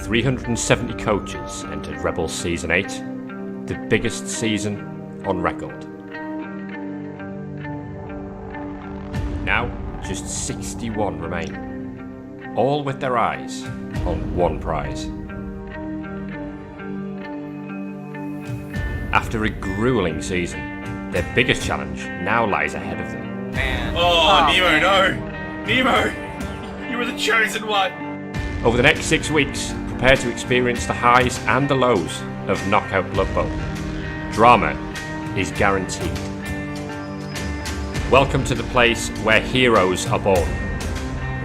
370 coaches entered Rebbl Season 8, the biggest season on record. Now, just 61 remain, all with their eyes on one prize. After a grueling season, their biggest challenge now lies ahead of them. Oh, Nemo, no! Nemo! You were the chosen one! Over the next 6 weeks, prepare to experience the highs and the lows of Knockout Blood Bowl. Drama is guaranteed. Welcome to the place where heroes are born.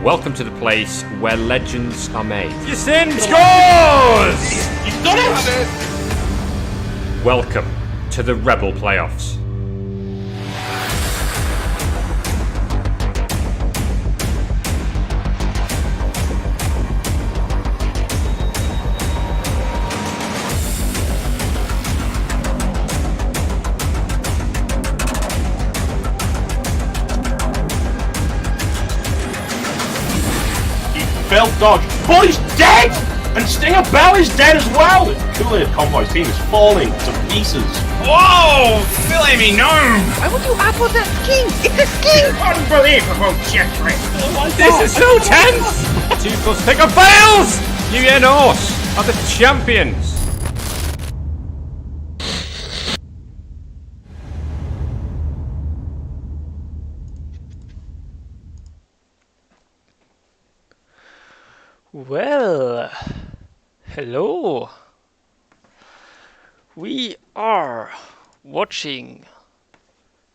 Welcome to the place where legends are made. Yasin scores! You've done it! Welcome to the Rebbl Playoffs. Belt dodge. Bully's dead! And Stinger Bell is dead as well! The two-layered convoy team is falling to pieces. Whoa! Fillet gnome! Why would you upload that skin? It's a skin! Unbelievable, Jeffrey! This is so tense! 2 plus pick up fails! New Year Norse are the champions! Well, hello. We are watching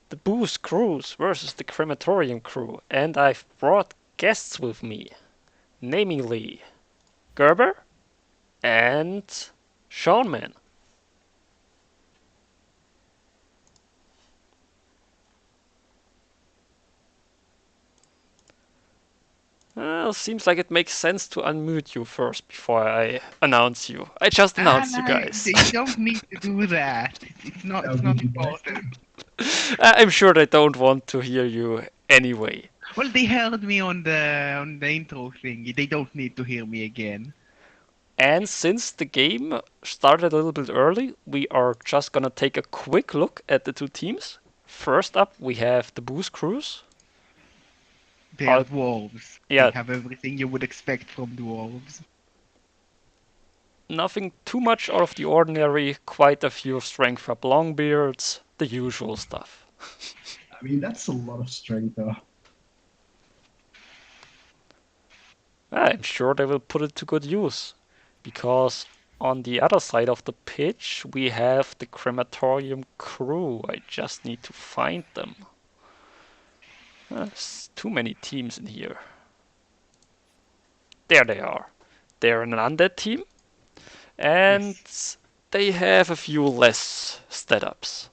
the Boost crews versus the Crematorium crew, and I've brought guests with me, namely Gerber and Seanman. Well, seems like it makes sense to unmute you first before I announce you. I just announced you guys. You don't need to do that. It's not important. I'm sure they don't want to hear you anyway. Well, they heard me on the intro thing. They don't need to hear me again. And since the game started a little bit early, we are just gonna take a quick look at the two teams. First up, we have the Boost crews. They are dwarves. Yeah. They have everything you would expect from dwarves. Nothing too much out of the ordinary, quite a few strength up longbeards, the usual stuff. I mean, that's a lot of strength, though. I'm sure they will put it to good use, because on the other side of the pitch we have the Crematorium crew. I just need to find them. There's too many teams in here. There they are. They're an undead team, and yes, they have a few less stat ups.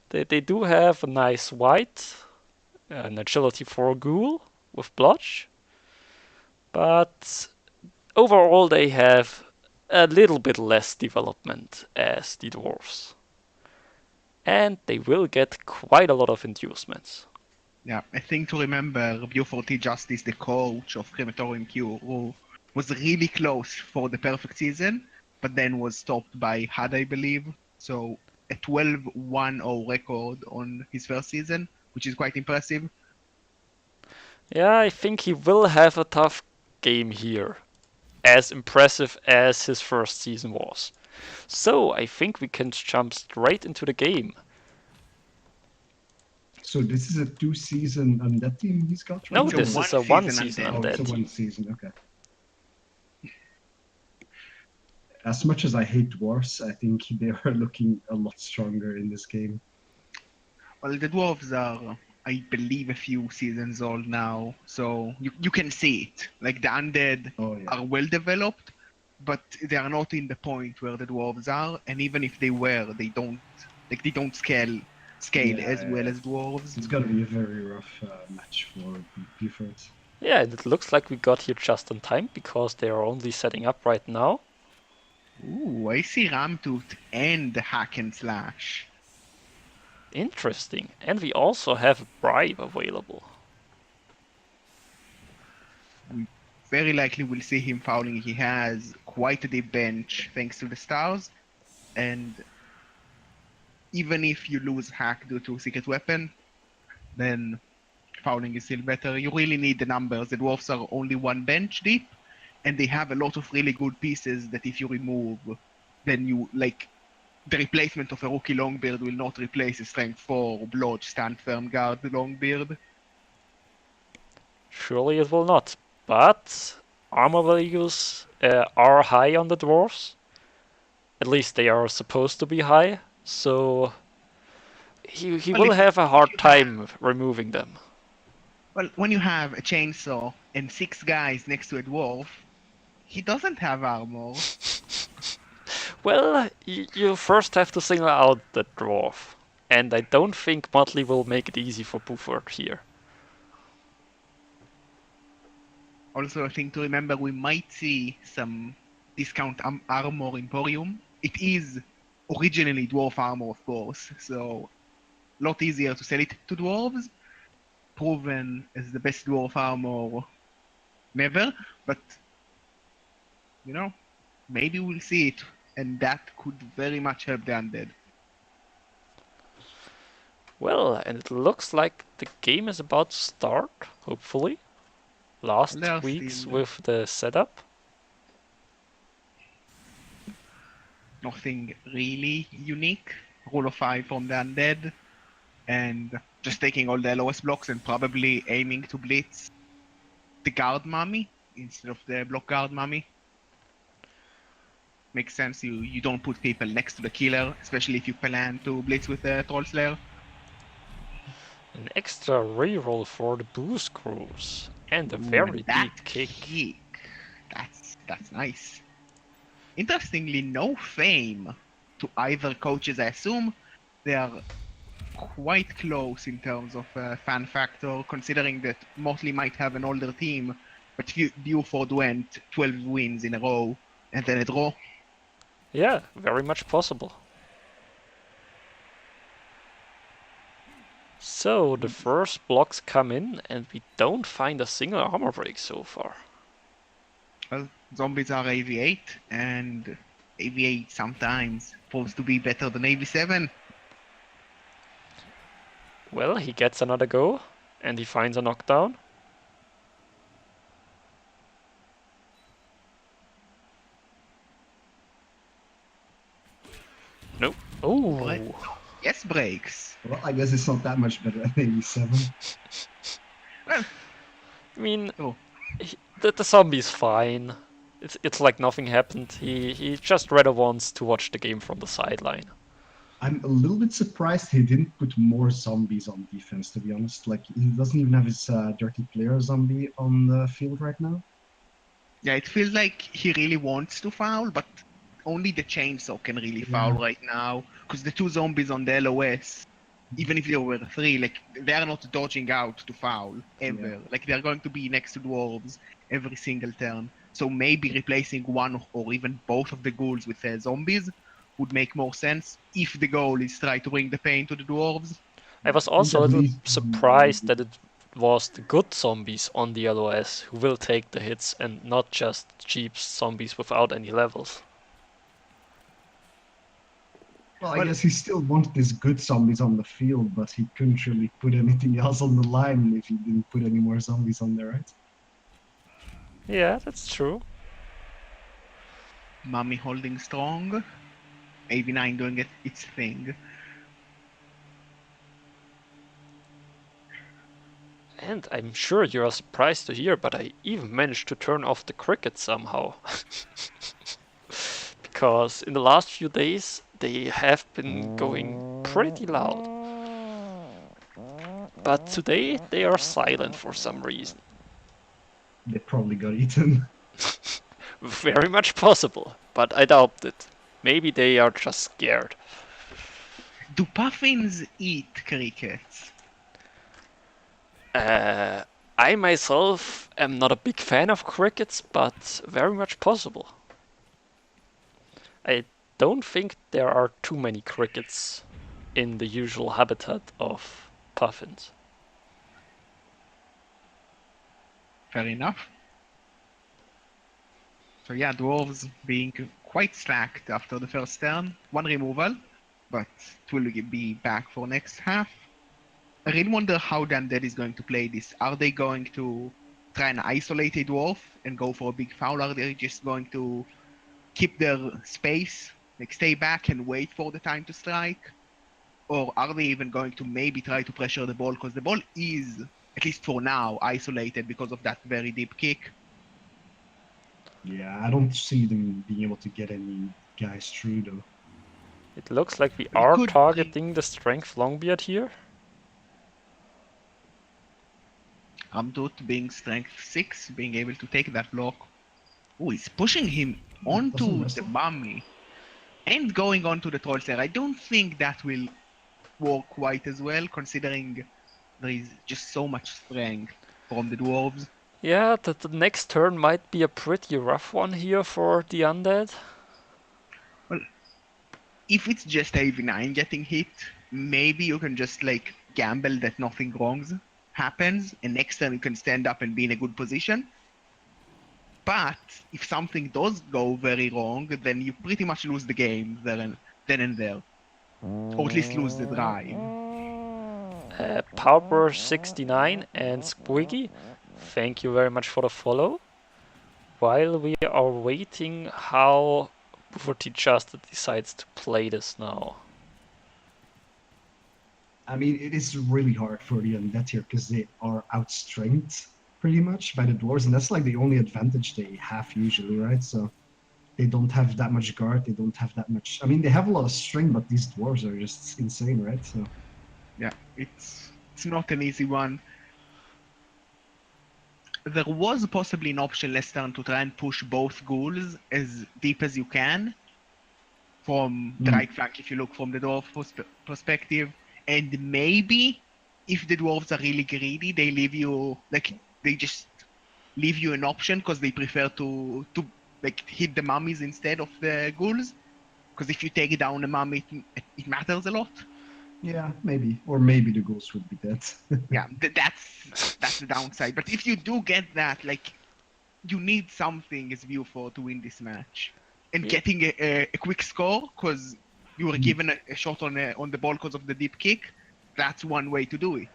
They do have a nice white, an agility 4 ghoul with blotch, but overall they have a little bit less development as the dwarves. And they will get quite a lot of inducements. Yeah, I think to remember, Buford Justice, the coach of Crematorium Q, who was really close for the perfect season, but then was stopped by HUD, I believe. So a 12-1-0 record on his first season, which is quite impressive. Yeah, I think he will have a tough game here, as impressive as his first season was. So I think we can jump straight into the game. So this is a 2-season undead team he's got, right? No, It's this is a 1-season Oh, it's a undead team. 1-season, okay. As much as I hate dwarves, I think they are looking a lot stronger in this game. Well, the dwarves are, I believe, a few seasons old now, so you can see it. Like, the undead are well developed, but they are not in the point where the dwarves are, and even if they were, they don't scale as well as dwarves. It's gotta be a very rough match for Buford. Yeah, and it looks like we got here just in time, because they are only setting up right now. Ooh, I see Ramtooth and the Hack and Slash. Interesting. And we also have a bribe available. very likely we'll see him fouling. He has quite a deep bench thanks to the stars, and even if you lose hack due to secret weapon, then fouling is still better. You really need the numbers. The dwarves are only one bench deep, and they have a lot of really good pieces that if you remove, then you like the replacement of a rookie Longbeard will not replace a strength 4 blodge stand firm guard Longbeard. Surely it will not. But armor values are high on the dwarves. At least they are supposed to be high. So he Well, will if- have a hard if you time removing them. Well, when you have a chainsaw and 6 guys next to a dwarf, he doesn't have armor. Well, you first have to single out the dwarf. And I don't think Motley will make it easy for Buford here. Also, a thing to remember, we might see some discount armor Emporium. It is originally dwarf armor, of course, so a lot easier to sell it to dwarves. Proven as the best dwarf armor never, but you know, maybe we'll see it, and that could very much help the undead. Well, and it looks like the game is about to start, hopefully. Last There are weeks still- with the setup. Nothing really unique. Rule of 5 from the undead, and just taking all the LOS blocks and probably aiming to blitz the guard mummy instead of the block guard mummy. Makes sense. You don't put people next to the killer, especially if you plan to blitz with the troll slayer. An extra reroll for the boost crews. And a very That deep kick. That's nice. Interestingly, no fame to either coaches. I assume they are quite close in terms of fan factor, considering that Motley might have an older team, but Buford went 12 wins in a row and then a draw. Yeah, very much possible. So the first blocks come in and we don't find a single armor break so far. Well, zombies are AV8, and AV8 sometimes proves to be better than AV7. Well, he gets another go and he finds a knockdown. Nope. Oh, What? Yes, breaks. Well, I guess it's not that much better than 87. Well, I mean, oh, the zombie's fine. It's like nothing happened. He just rather wants to watch the game from the sideline. I'm a little bit surprised he didn't put more zombies on defense, to be honest. Like, he doesn't even have his dirty player zombie on the field right now. yeah, it feels like he really wants to foul, but only the chainsaw can really foul right now. Because the 2 zombies on the LOS, even if there were 3, like, they are not dodging out to foul, ever. Yeah. Like, they're going to be next to dwarves every single turn. So maybe replacing one or even both of the ghouls with zombies would make more sense if the goal is try to bring the pain to the dwarves. I was also a little surprised that it was the good zombies on the LOS who will take the hits and not just cheap zombies without any levels. Well, I guess he still wanted his good zombies on the field, but he couldn't really put anything else on the line if he didn't put any more zombies on there, right? Yeah, that's true. Mummy holding strong. AV9 doing its thing. And I'm sure you are surprised to hear, but I even managed to turn off the cricket somehow. Because in the last few days they have been going pretty loud. But today they are silent for some reason. They probably got eaten. Very much possible, but I doubt it. Maybe they are just scared. Do puffins eat crickets? I myself am not a big fan of crickets, but very much possible. I don't think there are too many crickets in the usual habitat of puffins. Fair enough. So yeah, dwarves being quite slacked after the first turn. One removal, but it will be back for next half. I really wonder how the undead is going to play this. Are they going to try and isolate a dwarf and go for a big foul? Are they just going to keep their space, like stay back and wait for the time to strike? Or are they even going to maybe try to pressure the ball? Because the ball is, at least for now, isolated because of that very deep kick. Yeah, I don't see them being able to get any guys through though. It looks like we But it are could targeting the strength Longbeard here. Ramtut being strength 6, being able to take that block. Oh, he's pushing him Doesn't onto the wrestle. mummy and going onto the troll there. I don't think that will work quite as well, considering there is just so much strength from the dwarves. Yeah, the next turn might be a pretty rough one here for the undead. Well, if it's just AV9 getting hit, maybe you can just like gamble that nothing wrong happens, and next turn you can stand up and be in a good position. But if something does go very wrong, then you pretty much lose the game then and there, or at least lose the drive. Power 69 and Squiggy, thank you very much for the follow. While we are waiting, how Bufferty just decides to play this now. I mean, it is really hard for the undead here because they are outstrength pretty much by the dwarves, and that's like the only advantage they have usually, right? So they don't have that much guard, they don't have that much. I mean, they have a lot of strength, but these dwarves are just insane, right? So Yeah, it's not an easy one. There was possibly an option last turn to try and push both ghouls as deep as you can from the right flank if you look from the dwarf perspective. And maybe if the dwarves are really greedy, they leave you, like, they just leave you an option because they prefer to like hit the mummies instead of the ghouls. Because if you take down a mummy, it matters a lot. yeah, maybe. Or maybe the ghouls would be dead. Yeah, that's the downside. But if you do get that, like, you need something as view for to win this match, and getting a quick score because you were given a shot on the ball because of the deep kick. That's one way to do it.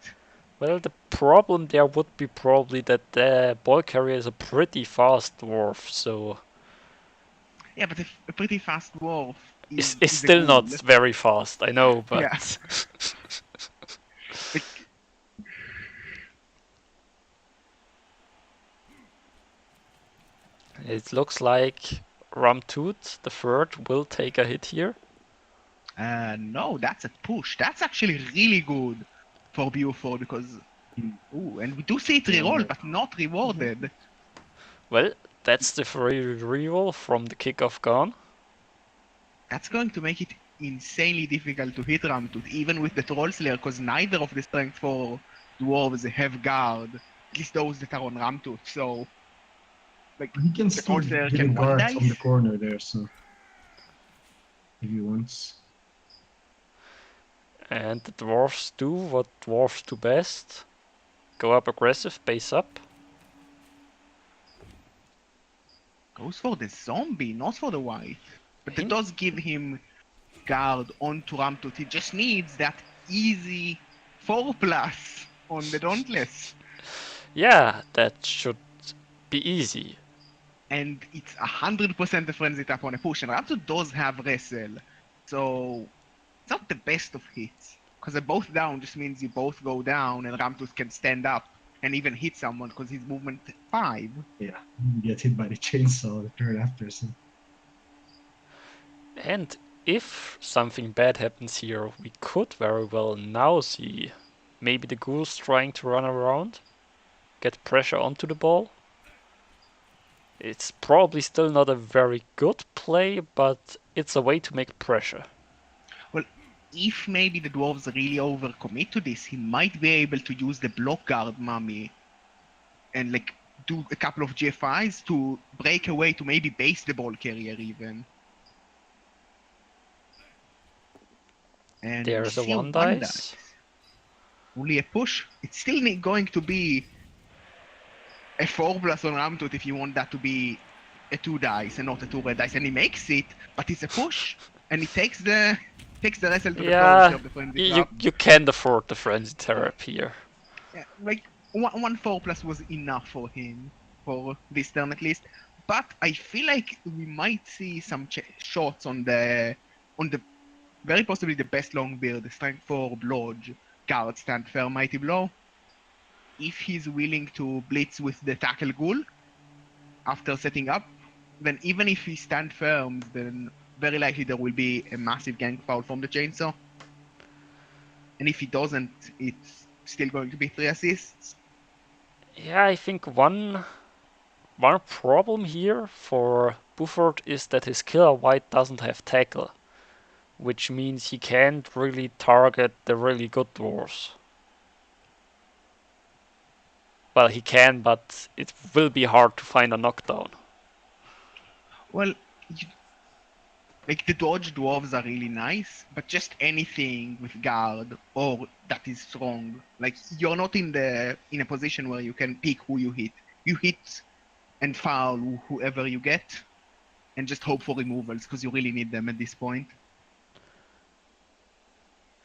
Well, the problem there would be probably that the ball carrier is a pretty fast dwarf, so Yeah, but a pretty fast dwarf it's a still ghoul. not very fast, I know, but Yeah. Like, it looks like Ramtut, the third, will take a hit here. no, that's a push. That's actually really good for BO4 because, ooh, and we do see it reroll, but not rewarded. Well, that's the free reroll from the kickoff gone. That's going to make it insanely difficult to hit Ramtut, even with the Troll Slayer, because neither of the Strength 4 dwarves have guard, at least those that are on Ramtut, so... Like, He can the still Troll Slayer get a can one guard dice. from the corner there, so if he wants. And the dwarves do what dwarves do best. Go up aggressive, base up. Goes for the zombie, not for the white. But it does give him guard onto Ramtut. He just needs that easy 4+ on the Dauntless. Yeah, that should be easy. And it's 100% a frenzy tap on a push. And Ramtut does have wrestle. So it's not the best of hits. Because they're both down just means you both go down and Ramtut can stand up and even hit someone because his movement 5. Yeah, you get hit by the chainsaw the turn after, so. And if something bad happens here, we could very well now see maybe the ghouls trying to run around, get pressure onto the ball. It's probably still not a very good play, but it's a way to make pressure. Well, if maybe the dwarves really overcommit to this, he might be able to use the block guard mummy and like do a couple of GFIs to break away to maybe base the ball carrier even. And There's a see 1 dice. Only a push. It's still going to be a 4+ on Ramtut if you want that to be a 2 dice and not a 2 red dice, and he makes it, but it's a push, and he takes the wrestle to the floor instead Yeah, of the frenzy you trap. you can't afford the frenzy trap here. Yeah, like one 4+ was enough for him for this turn at least. But I feel like we might see some shots on the very possibly the best long build, the strength 4 blodge guard stand firm mighty blow. If he's willing to blitz with the tackle ghoul after setting up, then even if he stand firm, then very likely there will be a massive gang foul from the chainsaw. And if he doesn't, it's still going to be 3 assists. Yeah, I think one problem here for Bufford is that his killer white doesn't have tackle, which means he can't really target the really good dwarves. Well, he can, but it will be hard to find a knockdown. Well, like the dodge dwarves are really nice, but just anything with guard or that is strong. Like you're not in a position where you can pick who you hit. You hit and foul whoever you get, and just hope for removals because you really need them at this point.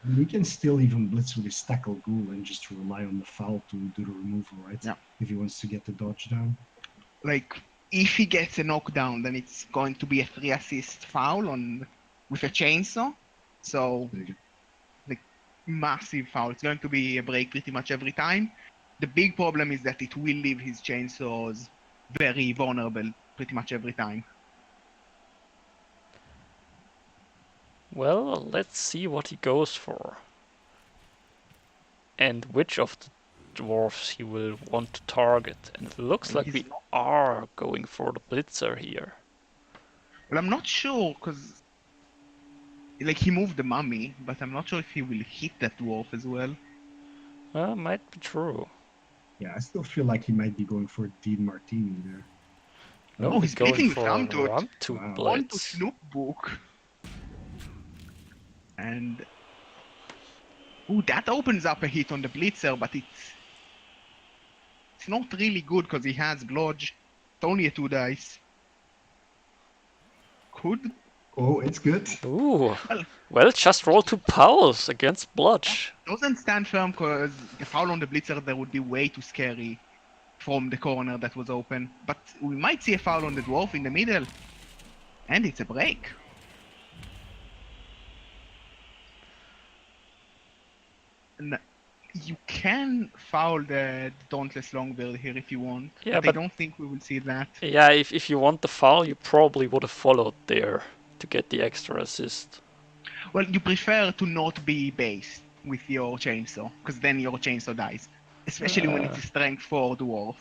And he can still even blitz with his tackle ghoul and just rely on the foul to do the removal, right? Yeah. If he wants to get the dodge down. Like if he gets a knockdown, then it's going to be a 3 assist foul with a chainsaw. So like massive foul. It's going to be a break pretty much every time. The big problem is that it will leave his chainsaws very vulnerable pretty much every time. Well, let's see what he goes for. And which of the dwarfs he will want to target. And it looks like we are going for the blitzer here. Well, I'm not sure because like he moved the mummy, but I'm not sure if he will hit that dwarf as well. Might be true. Yeah, I still feel like he might be going for Dean Martini there. No, Oh, he's going blitzing with for Ramtut. Ramtut Wow. On to blitz. Snoop Book. And ooh, that opens up a hit on the blitzer, but it's not really good because he has blodge. It's only a 2 dice. Could Oh, it's good. Ooh, well well, just roll 2 powers against blodge. doesn't stand firm because the foul on the blitzer there would be way too scary from the corner that was open. But we might see a foul on the dwarf in the middle. And it's a break. And you can foul the Dauntless Longbeard here if you want. Yeah, but I but don't think we will see that. yeah, if you want the foul, you probably would have followed there to get the extra assist. Well, you prefer to not be based with your chainsaw, because then your chainsaw dies. Especially when it's a strength 4 dwarf.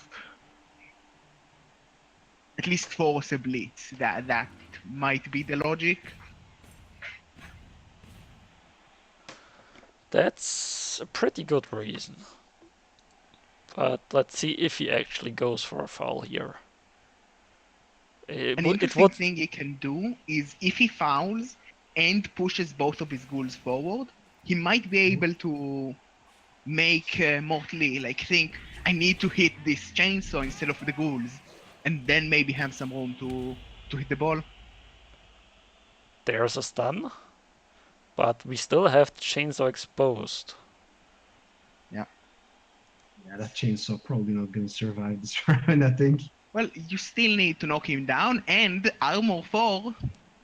At least force a blitz. That might be the logic. That's a pretty good reason. But let's see if he actually goes for a foul here. An interesting thing he can do is if he fouls and pushes both of his ghouls forward, he might be able to make Mortley like think, I need to hit this chainsaw instead of the ghouls, and then maybe have some room to hit the ball. There's a stun, but we still have the chainsaw exposed. Yeah. Yeah, that chainsaw probably not going to survive this round, I think. Well, you still need to knock him down, and armor 4.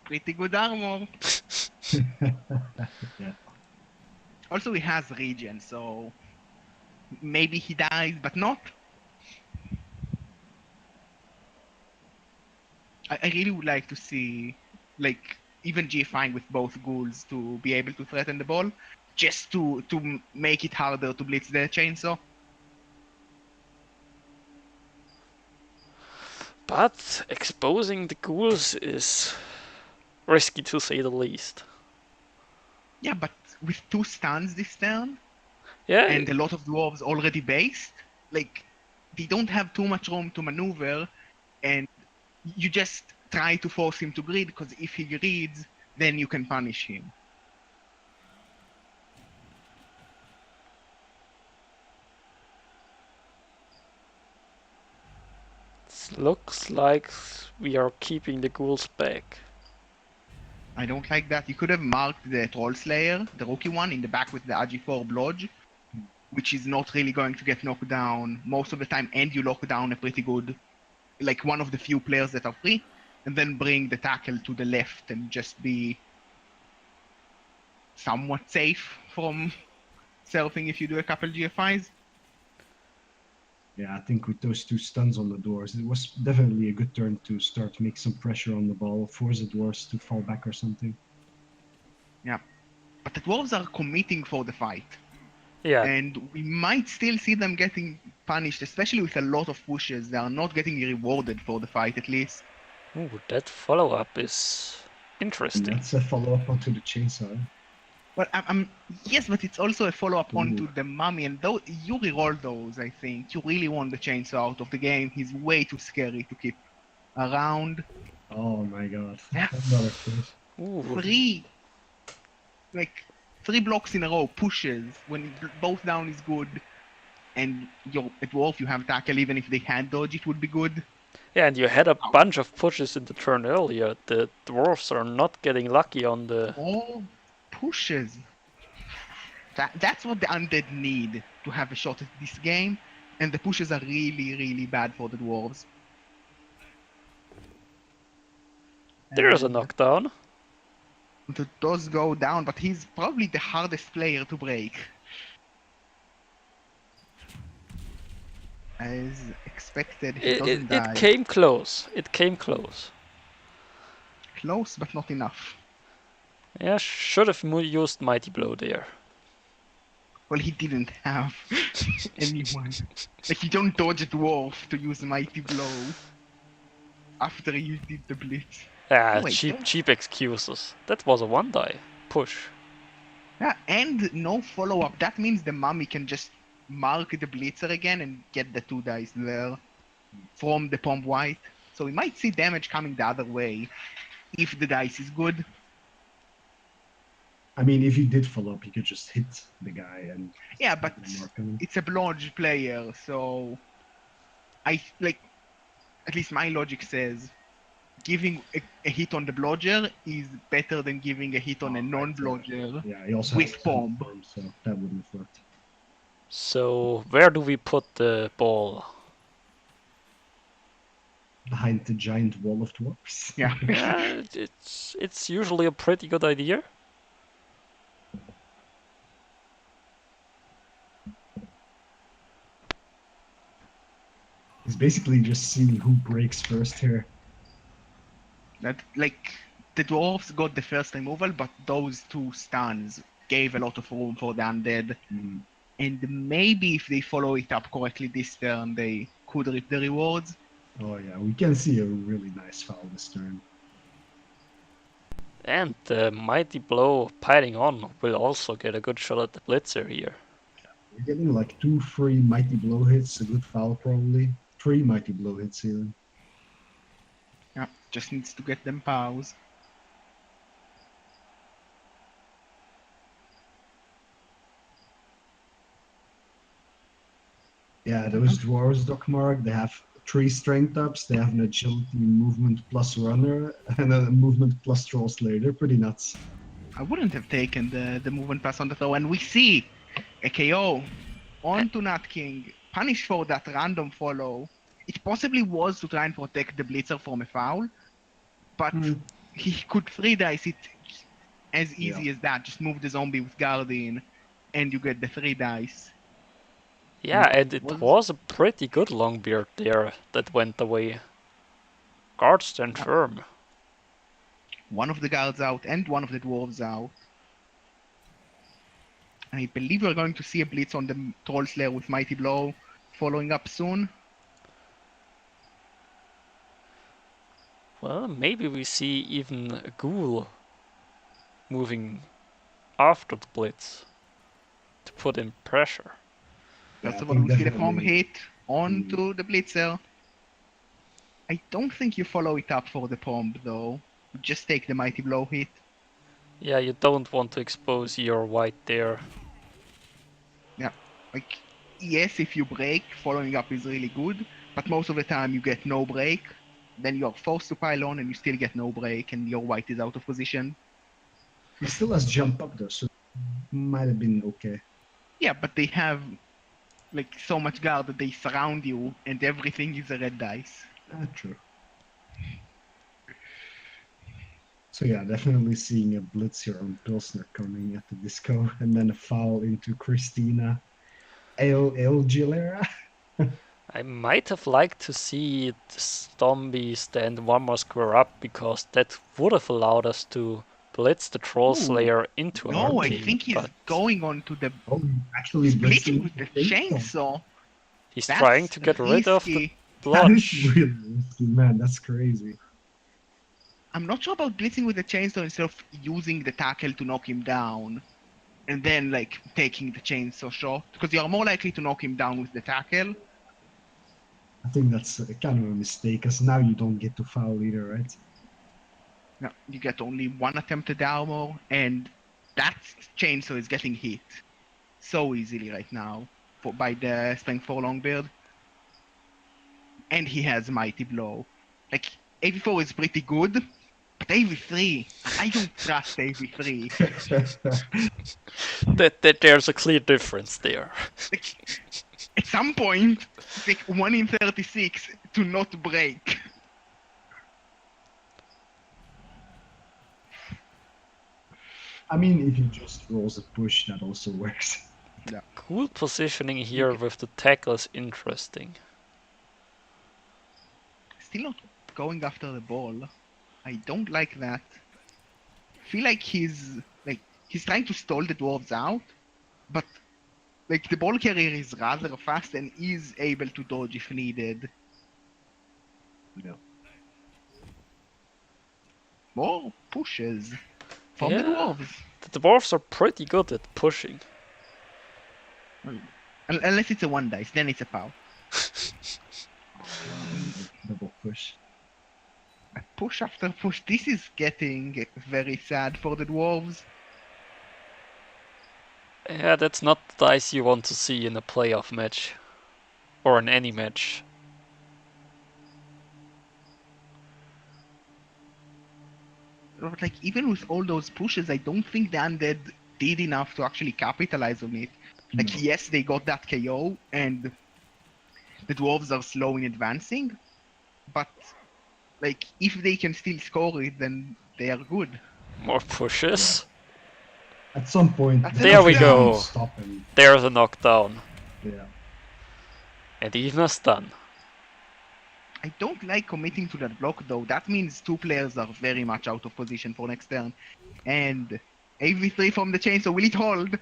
Pretty good armor. Yeah. Also, he has regen, so maybe he dies, but not. I really would like to see, like, even GFIing with both ghouls to be able to threaten the ball, just to make it harder to blitz the chainsaw. But exposing the ghouls is risky to say the least. Yeah, but with 2 stuns this turn, Yeah, and a lot of dwarves already based, like, they don't have too much room to maneuver, and you just try to force him to grid, because if he grids, then you can punish him. looks like we are keeping the ghouls back. I don't like that. You could have marked the Troll Slayer, the rookie one, in the back with the RG4 Blodge, which is not really going to get knocked down most of the time, and you lock down a pretty good, like one of the few players that are free, and then bring the tackle to the left and just be somewhat safe from surfing if you do a couple GFIs. Yeah, I think with those two stuns on the doors, it was definitely a good turn to start to make some pressure on the ball, force the doors to fall back or something. Yeah. But the dwarves are committing for the fight. Yeah, And we might still see them getting punished, especially with a lot of pushes. They are not getting rewarded for the fight, at least. ooh, that follow-up is And interesting. that's a follow-up onto the chainsaw. Well, yes, but it's also a follow-up onto Ooh. the mummy, and though you reroll those, I think you really want the chainsaw out of the game. He's way too scary to keep around. Oh my god. Yeah. Another crit. Ooh, Three blocks in a row pushes when both down is good, and you're a dwarf. You have tackle, even if they had dodge, it would be good. yeah, and you had a bunch of pushes in the turn earlier. The dwarves are not getting lucky on the... All pushes. That's what the undead need to have a shot at this game, and the pushes are really, really bad for the dwarves. There's a And knockdown. it does go down, but he's probably the hardest player to break. As expected, he doesn't die. It came close. It came close. Close, but not enough. Yeah, should have used Mighty Blow there. Well, he didn't have anyone. Like, you don't dodge a dwarf to use Mighty Blow after you did the blitz. Ah, Wait, cheap excuses. That was a one die push. Yeah, and no follow-up. That means the mummy can just mark the blitzer again and get the 2 dice there from the pomp white. So we might see damage coming the other way if the dice is good. I mean, if you did follow up, you could just hit the guy and... Yeah, but mark him. it's a blodge player, so at least my logic says giving a hit on the blodger is better than giving a hit on a non-blodger. Yeah, he also with has bomb. form, so that wouldn't have worked. So where do we put the ball? Behind the giant wall of dwarfs. Yeah. Yeah, it's usually a pretty good idea. He's basically just seeing who breaks first here. That, like, the dwarves got the first removal, but those 2 stuns gave a lot of room for the undead. Mm. And maybe if they follow it up correctly this turn, they could reap the rewards. Oh yeah, we can see a really nice foul this turn. And the Mighty Blow piling on will also get a good shot at the blitzer here. We're getting like 2 free Mighty Blow hits, a good foul probably. 3 Mighty Blow hits even. Yeah, just needs to get them pows. Yeah, those dwarves, Doc Mark, they have 3 strength ups, they have an agility movement plus runner, and a movement plus troll slayer. They're pretty nuts. I wouldn't have taken the movement pass on the throw, and we see a KO onto Nut King, punished for that random follow. It possibly was to try and protect the blitzer from a foul, but he could 3 dice it as easy as that. Just move the zombie with Guardian, and you get the 3 dice. Yeah, and it was a pretty good Longbeard there that went away. Guard stand firm. One of the guards out and one of the dwarves out. I believe we're going to see a blitz on the Troll Slayer with Mighty Blow following up soon. Well, maybe we see even a ghoul moving after the blitz to put in pressure. First I of all, think we see the definitely- bomb hit onto the blitzer. I don't think you follow it up for the pomp though. You just take the Mighty Blow hit. Yeah, you don't want to expose your white there. Yeah, like, yes, if you break, following up is really good, but most of the time you get no break. Then you are forced to pile on and you still get no break and your white is out of position. He still has jump up though, so might have been okay. Yeah, but they have like so much guard that they surround you and everything is a red dice. True. So yeah, definitely seeing a blitz here on Pilsner coming at the disco, and then a foul into Christina Gilera. I might have liked to see the zombie stand one more square up, because that would have allowed us to blitz the Troll Ooh. Slayer into our No, I team, think he's but going on to the Oh, actually splitting blitzing with the chainsaw. chainsaw. he's That's trying to get rid of the risky. That is blotch. really risky, man. That's crazy. I'm not sure about blitzing with the chainsaw instead of using the tackle to knock him down, and then like taking the chainsaw shot, because you are more likely to knock him down with the tackle. I think that's kind of a mistake, because now you don't get to foul either, right? No, you get only one attempted armor, and that chainsaw is getting hit so easily right now by the Strength 4 Longbeard. And he has Mighty Blow. Like, AV4 is pretty good, but AV3, I don't trust AV3. That there's a clear difference there. Like, at some point, it's like 1 in 36 to not break. I mean, if he just rolls a push, that also works. Cool positioning here with the tackle is interesting. Still not going after the ball. I don't like that. Feel like he's trying to stall the dwarves out, but like the ball carrier is rather fast and is able to dodge if needed. Yeah. More pushes from the Yeah. dwarves. The dwarves are pretty good at pushing. Unless it's a 1 dice, then it's a foul. Double push. Push after push. This is getting very sad for the dwarves. Yeah, that's not the dice you want to see in a playoff match. Or in any match. But like even with all those pushes, I don't think the undead did enough to actually capitalize on it. Like No. yes, they got that KO, and the dwarves are slow in advancing, but like if they can still score it, then they are good. More pushes. At some point, That's There we go. Stop him. There's a knockdown. Yeah. And even a stun. I don't like committing to that block though. That means 2 players are very much out of position for next turn. And AV3 from the chainsaw, will it hold?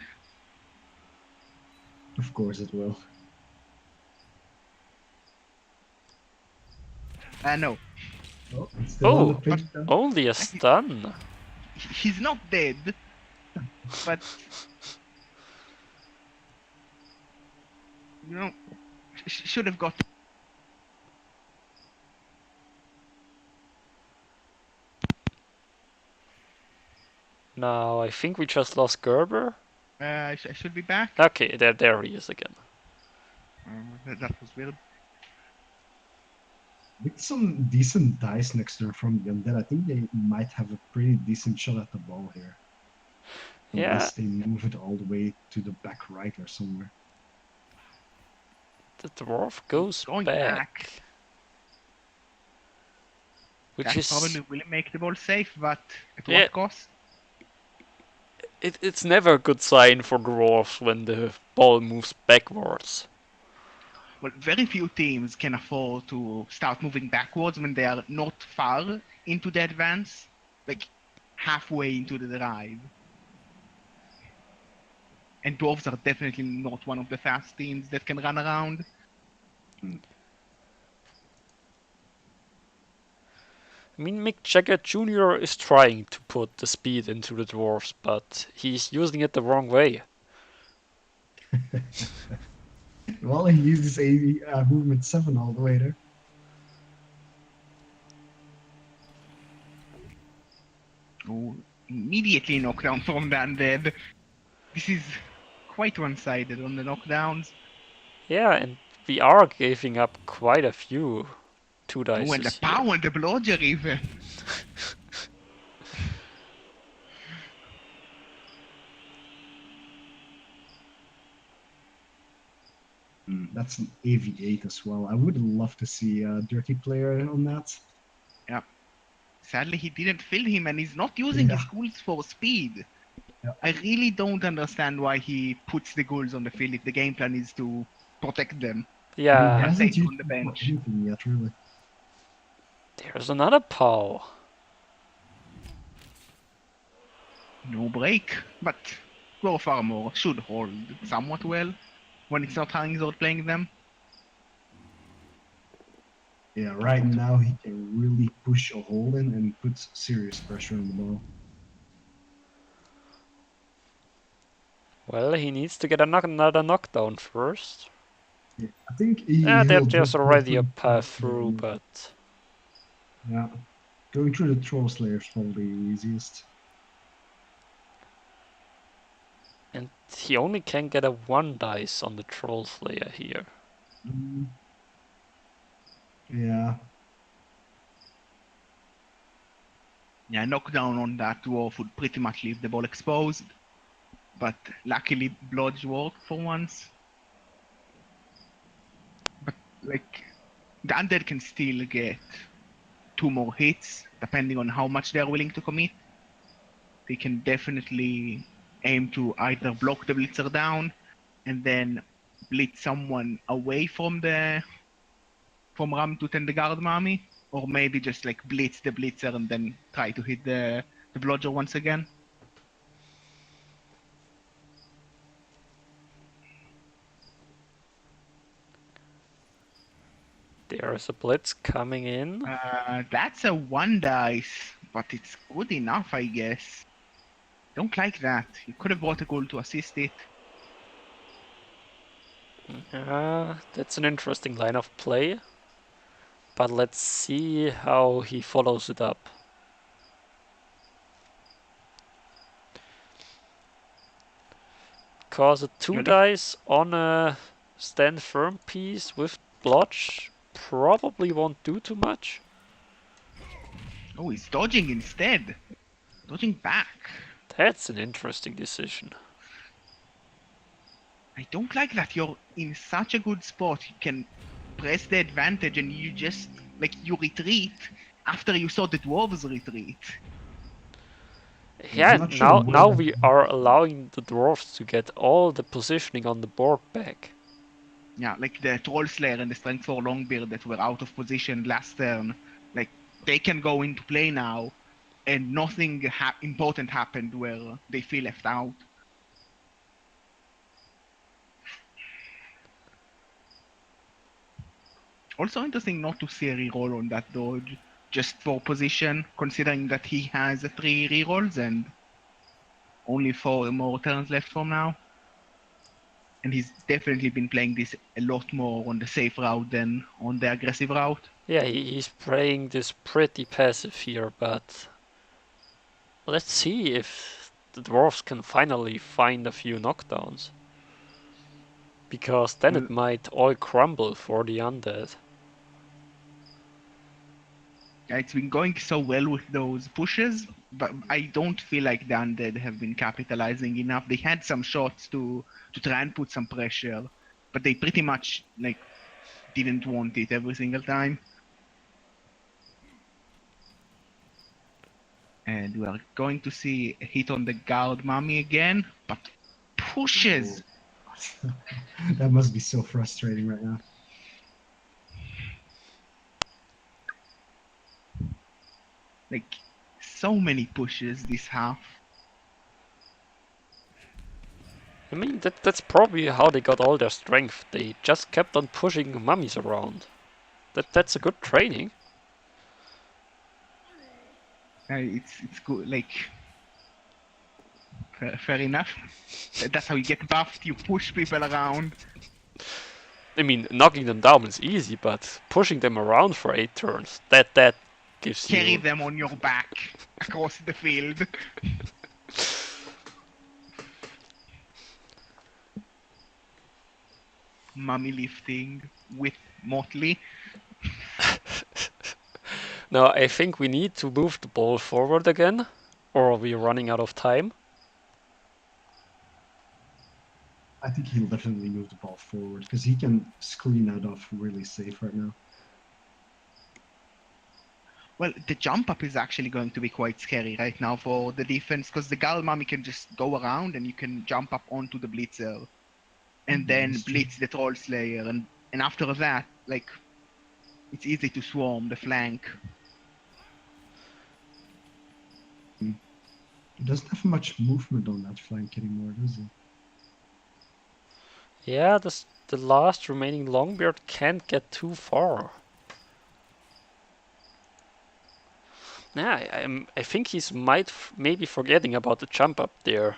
Of course it will. No. Oh, it's still on the Oh, pitch though. only a stun. He's not dead, but you know, should have got. Now, I think we just lost Gerber. I should be back. Okay, there he is again. That was weird. With some decent dice next turn from the undead, I think they might have a pretty decent shot at the ball here. Yeah. Unless they move it all the way to the back right or somewhere. The dwarf goes Going back. back. Which That is... probably will make the ball safe, but at Yeah. what cost? It's never a good sign for dwarves when the ball moves backwards. Well, very few teams can afford to start moving backwards when they are not far into the advance, like halfway into the drive. And dwarves are definitely not one of the fast teams that can run around. I mean, Mick Jagger Jr. is trying to put the speed into the dwarves, but he's using it the wrong way. Well, he used his movement 7 all the way there. Oh, immediately knockdown from the undead. This is quite one-sided on the knockdowns. Yeah, and we are giving up quite a few 2 dice Oh, and the here. power and the blodger even. That's an AV8 as well. I would love to see a dirty player on that. Yeah. Sadly, he didn't fill him, and he's not using his ghouls for speed. Yeah. I really don't understand why he puts the ghouls on the field if the game plan is to protect them. He Yeah, hasn't Safe used on the it for bench. anything yet, really. there's another POW. No break, but Dwarf Armor should hold somewhat well when it's not Haringzord playing them. Yeah, right now he can really push a hole in and put serious pressure on the ball. Well, he needs to get another knockdown first. Yeah, I think he, There's drop already a both path through, but yeah, going through the Troll Slayer is probably the easiest. and he only can get a 1 dice on the Troll Slayer here. Yeah, Yeah, knockdown on that dwarf would pretty much leave the ball exposed. But luckily, Blodge worked for once. But, like, the undead can still get 2 more hits, depending on how much they're willing to commit. They can definitely aim to either block the blitzer down and then blitz someone away from Ramtut and the guard mummy, or maybe just like blitz the blitzer and then try to hit the blodger once again. There's a blitz coming in. That's a 1 dice, but it's good enough, I guess. Don't like that. You could have brought a goal to assist it. That's an interesting line of play. But let's see how he follows it up. Because a 2 dice on a stand firm piece with blodge probably won't do too much. Oh, he's dodging instead. Dodging back. That's an interesting decision. I don't like that. You're in such a good spot. You can press the advantage and you just, like, you retreat after you saw the dwarves retreat. Yeah, not sure now where- we are allowing the dwarves to get all the positioning on the board back. Yeah, like the Troll Slayer and the Strength 4 Longbeard that were out of position last turn. Like, they can go into play now, and nothing important happened where they feel left out. Also interesting not to see a reroll on that dodge, just for position, considering that he has 3 rerolls and only 4 more turns left from now. And he's definitely been playing this a lot more on the safe route than on the aggressive route. Yeah, he's playing this pretty passive here, but let's see if the dwarves can finally find a few knockdowns. Because then it might all crumble for the undead. Yeah, it's been going so well with those pushes, but I don't feel like the undead have been capitalizing enough. They had some shots to try and put some pressure, but they pretty much like didn't want it every single time. And we are going to see a hit on the guard mummy again, but pushes. That must be so frustrating right now. Like, so many pushes this half. I mean, that's probably how they got all their strength. They just kept on pushing mummies around. That's a good training. It's good, like, fair enough. That's how you get buffed, you push people around. I mean, knocking them down is easy, but pushing them around for 8 turns, that gives Carry you... them on your back across the field. mummy lifting with Motley. No, I think we need to move the ball forward again, or are we running out of time? I think he'll definitely move the ball forward because he can screen that off really safe right now. Well, the jump up is actually going to be quite scary right now for the defense because the Gal Mummy can just go around and you can jump up onto the Blitzer and then That's true. blitz the Troll Slayer, and after that, like, it's easy to swarm the flank. He doesn't have much movement on that flank anymore, does he? Yeah, the last remaining Longbeard can't get too far. Yeah, I think he's maybe forgetting about the jump up there.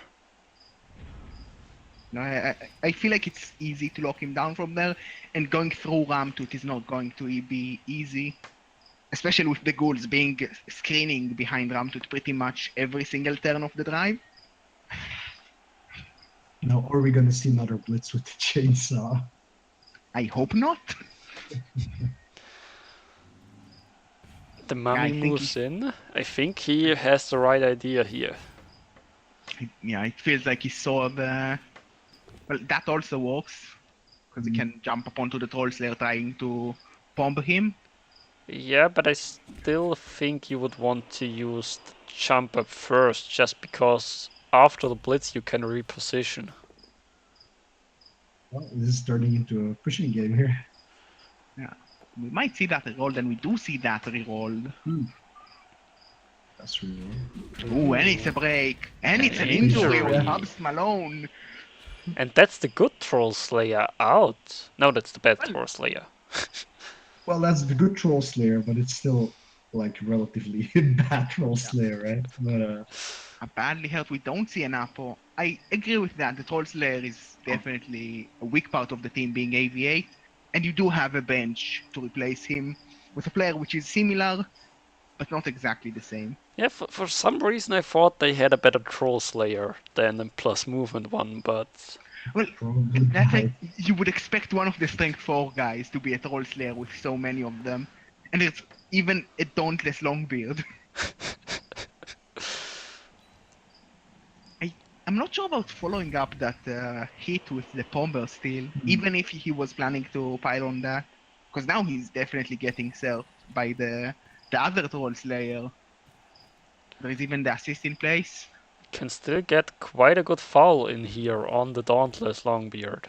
No, I feel like it's easy to lock him down from there, and going through Ramtooth is not going to be easy. Especially with the ghouls being screening behind Ramtooth pretty much every single turn of the drive. Now, are we gonna see another blitz with the chainsaw? I hope not. The mummy I think moves in. I think he has the right idea here. Yeah, it feels like he saw the... Well, that also works, because he can jump up onto the Troll Slayer trying to bomb him. Yeah, but I still think you would want to use the jump up first, just because after the blitz you can reposition. Well, this is turning into a pushing game here. Yeah, we might see that rerolled, and we do see that rerolled. That's really Ooh, and it's a break, and it's an Injury. injury on Hubs Malone. And that's the good Troll Slayer out. No, that's the bad Well- Troll Slayer. well, that's the good Troll Slayer, but it's still like relatively bad Troll Slayer, right? But Badly hurt, we don't see an Apo. I agree with that. The Troll Slayer is definitely a weak part of the team being AV8, and you do have a bench to replace him with a player which is similar, but not exactly the same. Yeah, for some reason I thought they had a better Troll Slayer than the plus movement one, but Well, probably that's bad. like, you would expect one of the Strength 4 guys to be a Troll Slayer with so many of them, and it's even a Dauntless Longbeard. I'm not sure about following up that hit with the Pomber still, even if he was planning to pile on that. Because now he's definitely getting served by the other Troll Slayer. There is even the assist in place. can still get quite a good foul in here on the Dauntless Longbeard.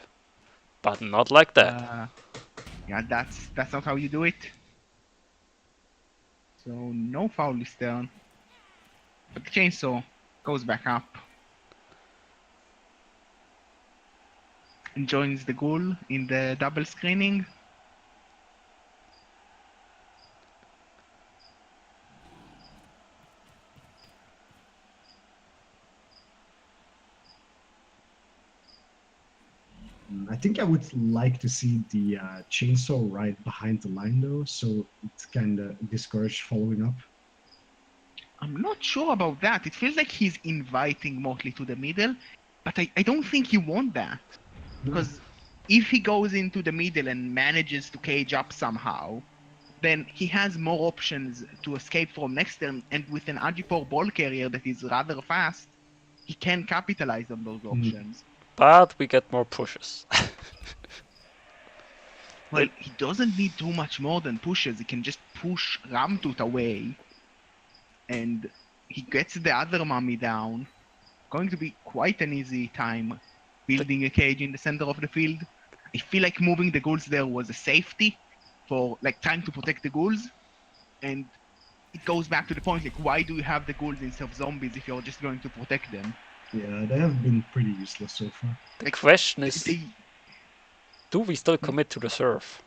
But not like that. Yeah, that's not how you do it. So no foul this turn. But the chainsaw goes back up. And joins the ghoul in the double screening. I think I would like to see the chainsaw right behind the line though, so it's kind of discouraged following up. I'm not sure about that. It feels like he's inviting Motley to the middle, but I don't think you want that. Because if he goes into the middle and manages to cage up somehow, then he has more options to escape from next turn, and with an RG4 ball carrier that is rather fast, he can capitalize on those options. But we get more pushes. Well, he doesn't need too much more than pushes. He can just push Ramtooth away, and he gets the other mummy down. Going to be quite an easy time building a cage in the center of the field. I feel like moving the ghouls there was a safety for like trying to protect the ghouls, and it goes back to the point like, why do you have the ghouls instead of zombies if you're just going to protect them? Yeah, they have been pretty useless so far. The question is, They, do we still commit to the serve?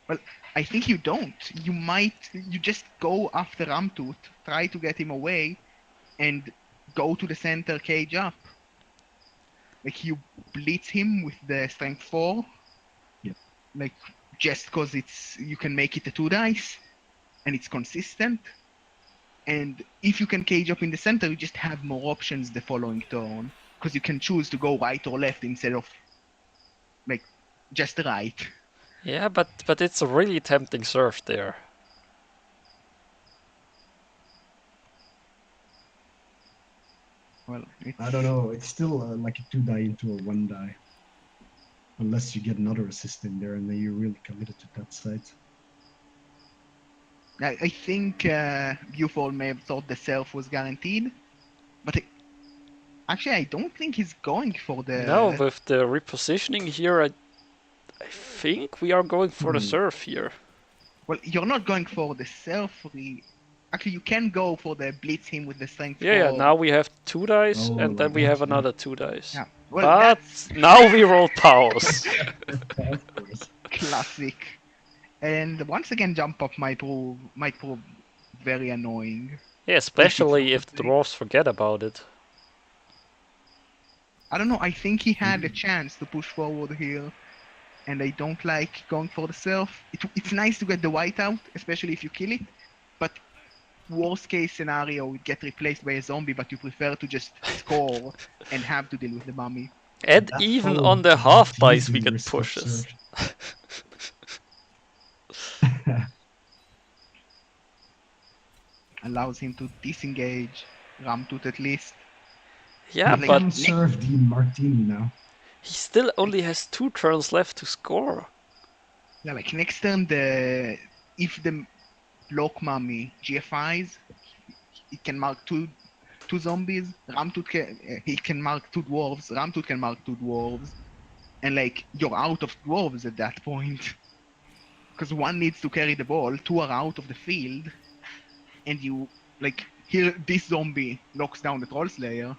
well, I think you don't. You just go after Ramtooth, try to get him away, and go to the center cage up. Like, you blitz him with the strength 4. Yeah. Like, just cause you can make it a 2 dice, and it's consistent. And if you can cage up in the center, you just have more options the following turn. Because you can choose to go right or left instead of, like, just right. Yeah, but it's a really tempting surf there. Well, it's... I don't know. It's still like a 2-die into a 1-die. Unless you get another assist in there and then you're really committed to that side. I think Buford may have thought the self was guaranteed, but actually I don't think he's going for the... No, with the repositioning here, I think we are going for the surf here. Well, you're not going for the self. Actually, you can go for the blitz him with the strength. Yeah, now we have 2 dice, Oh, and then like we that, have yeah. another 2 dice. Yeah. Well, But that's now we roll powers. Of course. classic. And once again, jump up might prove very annoying. Yeah, especially if the dwarves forget about it. I don't know. I think he had a chance to push forward here, and I don't like going for the self. It's nice to get the white out, especially if you kill it. But worst case scenario, it get replaced by a zombie, but you prefer to just score and have to deal with the mummy. And That even follow on the is half dice we easy get risk pushes. observed. Allows him to disengage Ramtut at least. Yeah, Like, but Can serve the martini now. he still only has 2 turns left to score. Yeah, like next turn, if the block mummy GFIs, it can mark two zombies. He can mark 2 dwarves. Ramtut can mark 2 dwarves, and like you're out of dwarves at that point, because one needs to carry the ball, 2 are out of the field, and you like here this zombie knocks down the troll slayer.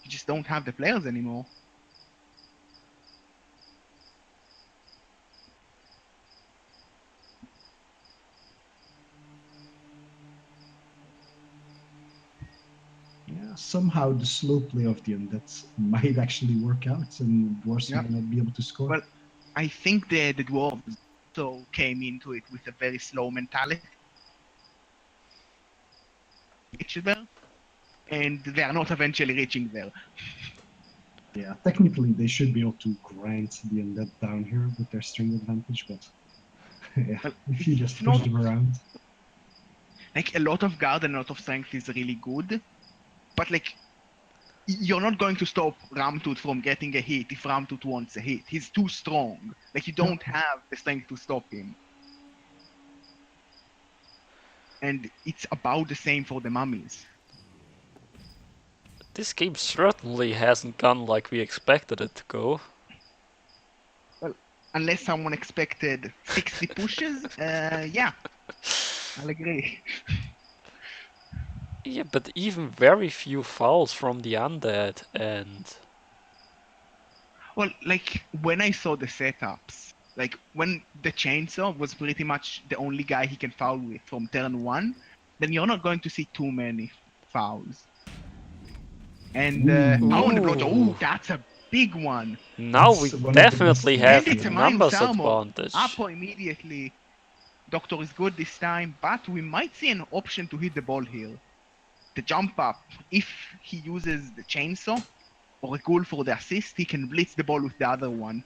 You just don't have the players anymore. Yeah, somehow the slow play of the undeads might actually work out and dwarves Yeah. might not be able to score. Well, I think the dwarves also came into it with a very slow mentality. There, and they are not eventually reaching there. Yeah, technically they should be able to grind the undead down here with their strength advantage, but yeah, Well, if you just it's push not- them around. Like a lot of guard and a lot of strength is really good, but like you're not going to stop Ramtut from getting a hit if Ramtut wants a hit. He's too strong. Like you don't have the strength to stop him. And it's about the same for the mummies. This game certainly hasn't gone like we expected it to go. Well, unless someone expected 60 pushes, yeah, I'll agree. Yeah, but even very few fouls from the undead, and Well, like when I saw the setups, like when the chainsaw was pretty much the only guy he can foul with from turn 1, then you're not going to see too many fouls. And power on the blotto, ooh, that's a big one. now That's we one of the definitely best have And it's a minus numbers armor. advantage. Apo immediately. Doctor is good this time, but we might see an option to hit the ball here. The jump up, if he uses the chainsaw or a ghoul for the assist, he can blitz the ball with the other one.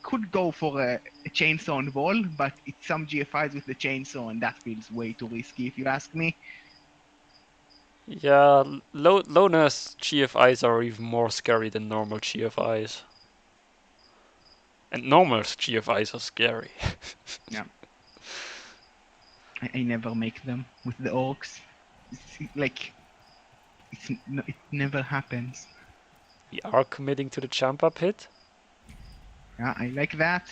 Could go for a chainsaw on ball, but it's some GFIs with the chainsaw, and that feels way too risky if you ask me. Yeah, low-nurse GFIs are even more scary than normal GFIs. And normal GFIs are scary. I never make them with the orcs. It never happens. We are committing to the jump up hit. Yeah, I like that.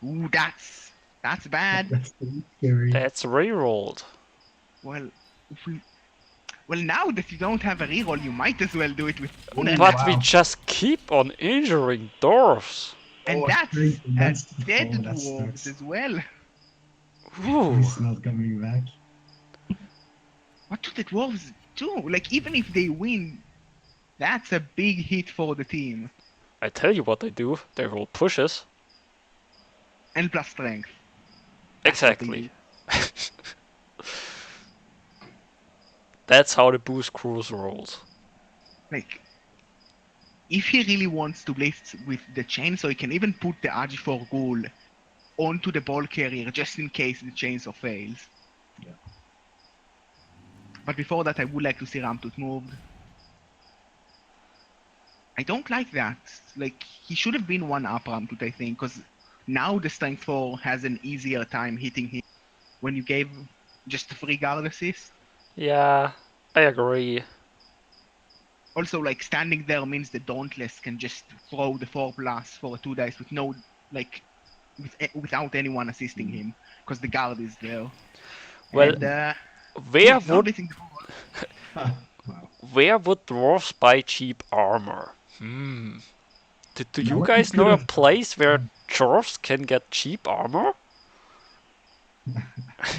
Ooh, that's bad. That's pretty scary. That's rerolled. Well, now that you don't have a reroll, you might as well do it with But wow. we just keep on injuring dwarves. and Oh, that's great. That's the dead fall, that dwarves sucks. as well. Ooh. He's not coming back. What do the dwarves do? Like even if they win, that's a big hit for the team. I tell you what they do. They roll pushes. And plus strength. Exactly. That's how the boost cruise rolls. Like if he really wants to blitz with the chainsaw, he can even put the RG4 ghoul onto the ball carrier just in case the chainsaw fails. Yeah. But before that, I would like to see Ramtut moved. I don't like that. Like, he should have been one up Ramtut, I think, because now the Strength 4 has an easier time hitting him when you gave just a free guard assist. Yeah, I agree. Also, like, standing there means the Dauntless can just throw the 4+ for a 2 dice with no, like, without anyone assisting him, because the guard is there. Well, And, where he's not would blitzing the ball. Wow. where would dwarves buy cheap armor? Do You know you what? guys He know a could've- place where dwarves can get cheap armor?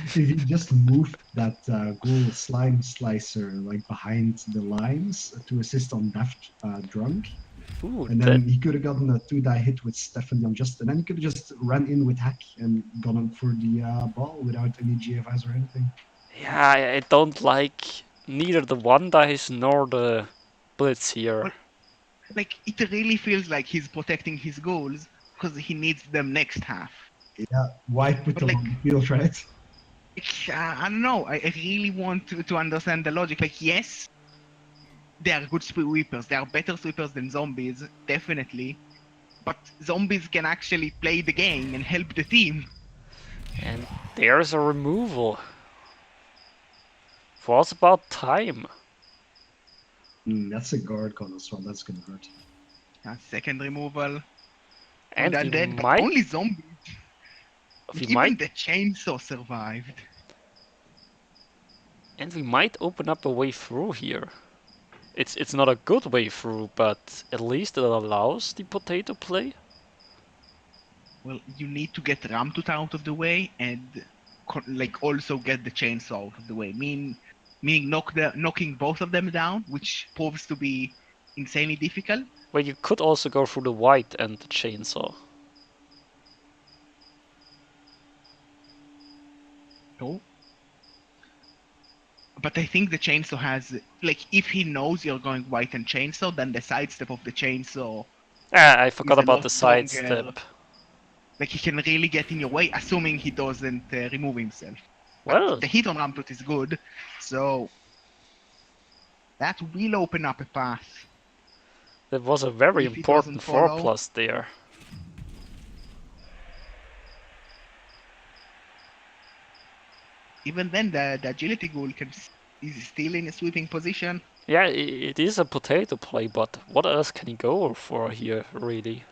If you just moved that ghoul slime slicer like behind the lines to assist on Death Drunk, Ooh, and then he could have gotten a 2-die hit with Stephanie on just, and then he could have just ran in with Hack and gone for the ball without any GFIs or anything. yeah, I don't like neither the 1 dice nor the blitz here. Well, like, it really feels like he's protecting his goals because he needs them next half. Yeah, why put But, them like, on the field, right? I don't know. I really want to understand the logic. Like, yes, they are good sweepers. They are better sweepers than zombies, definitely. But zombies can actually play the game and help the team. And there's a removal. Was about time. That's a guard con as well. That's gonna hurt. Second removal. And On we the undead, but might only zombies. we Even might the chainsaw survived. open up a way through here. It's not a good way through, but at least it allows the potato play. Well, you need to get Ramtut out of the way and like also get the chainsaw out of the way. Meaning knocking both of them down, which proves to be insanely difficult. Well, you could also go through the white and the chainsaw. No. But I think the chainsaw has, like, if he knows you're going white and chainsaw, then the sidestep of the chainsaw Ah, I forgot is a about lot the stronger. sidestep. Like, he can really get in your way, assuming he doesn't remove himself. Well, But the hit on Ramtut is good, so that will open up a path. that was a very If he doesn't important 4 follow. plus there. Even then, the agility ghoul is still in a sweeping position. Yeah, it is a potato play, but what else can he go for here, really?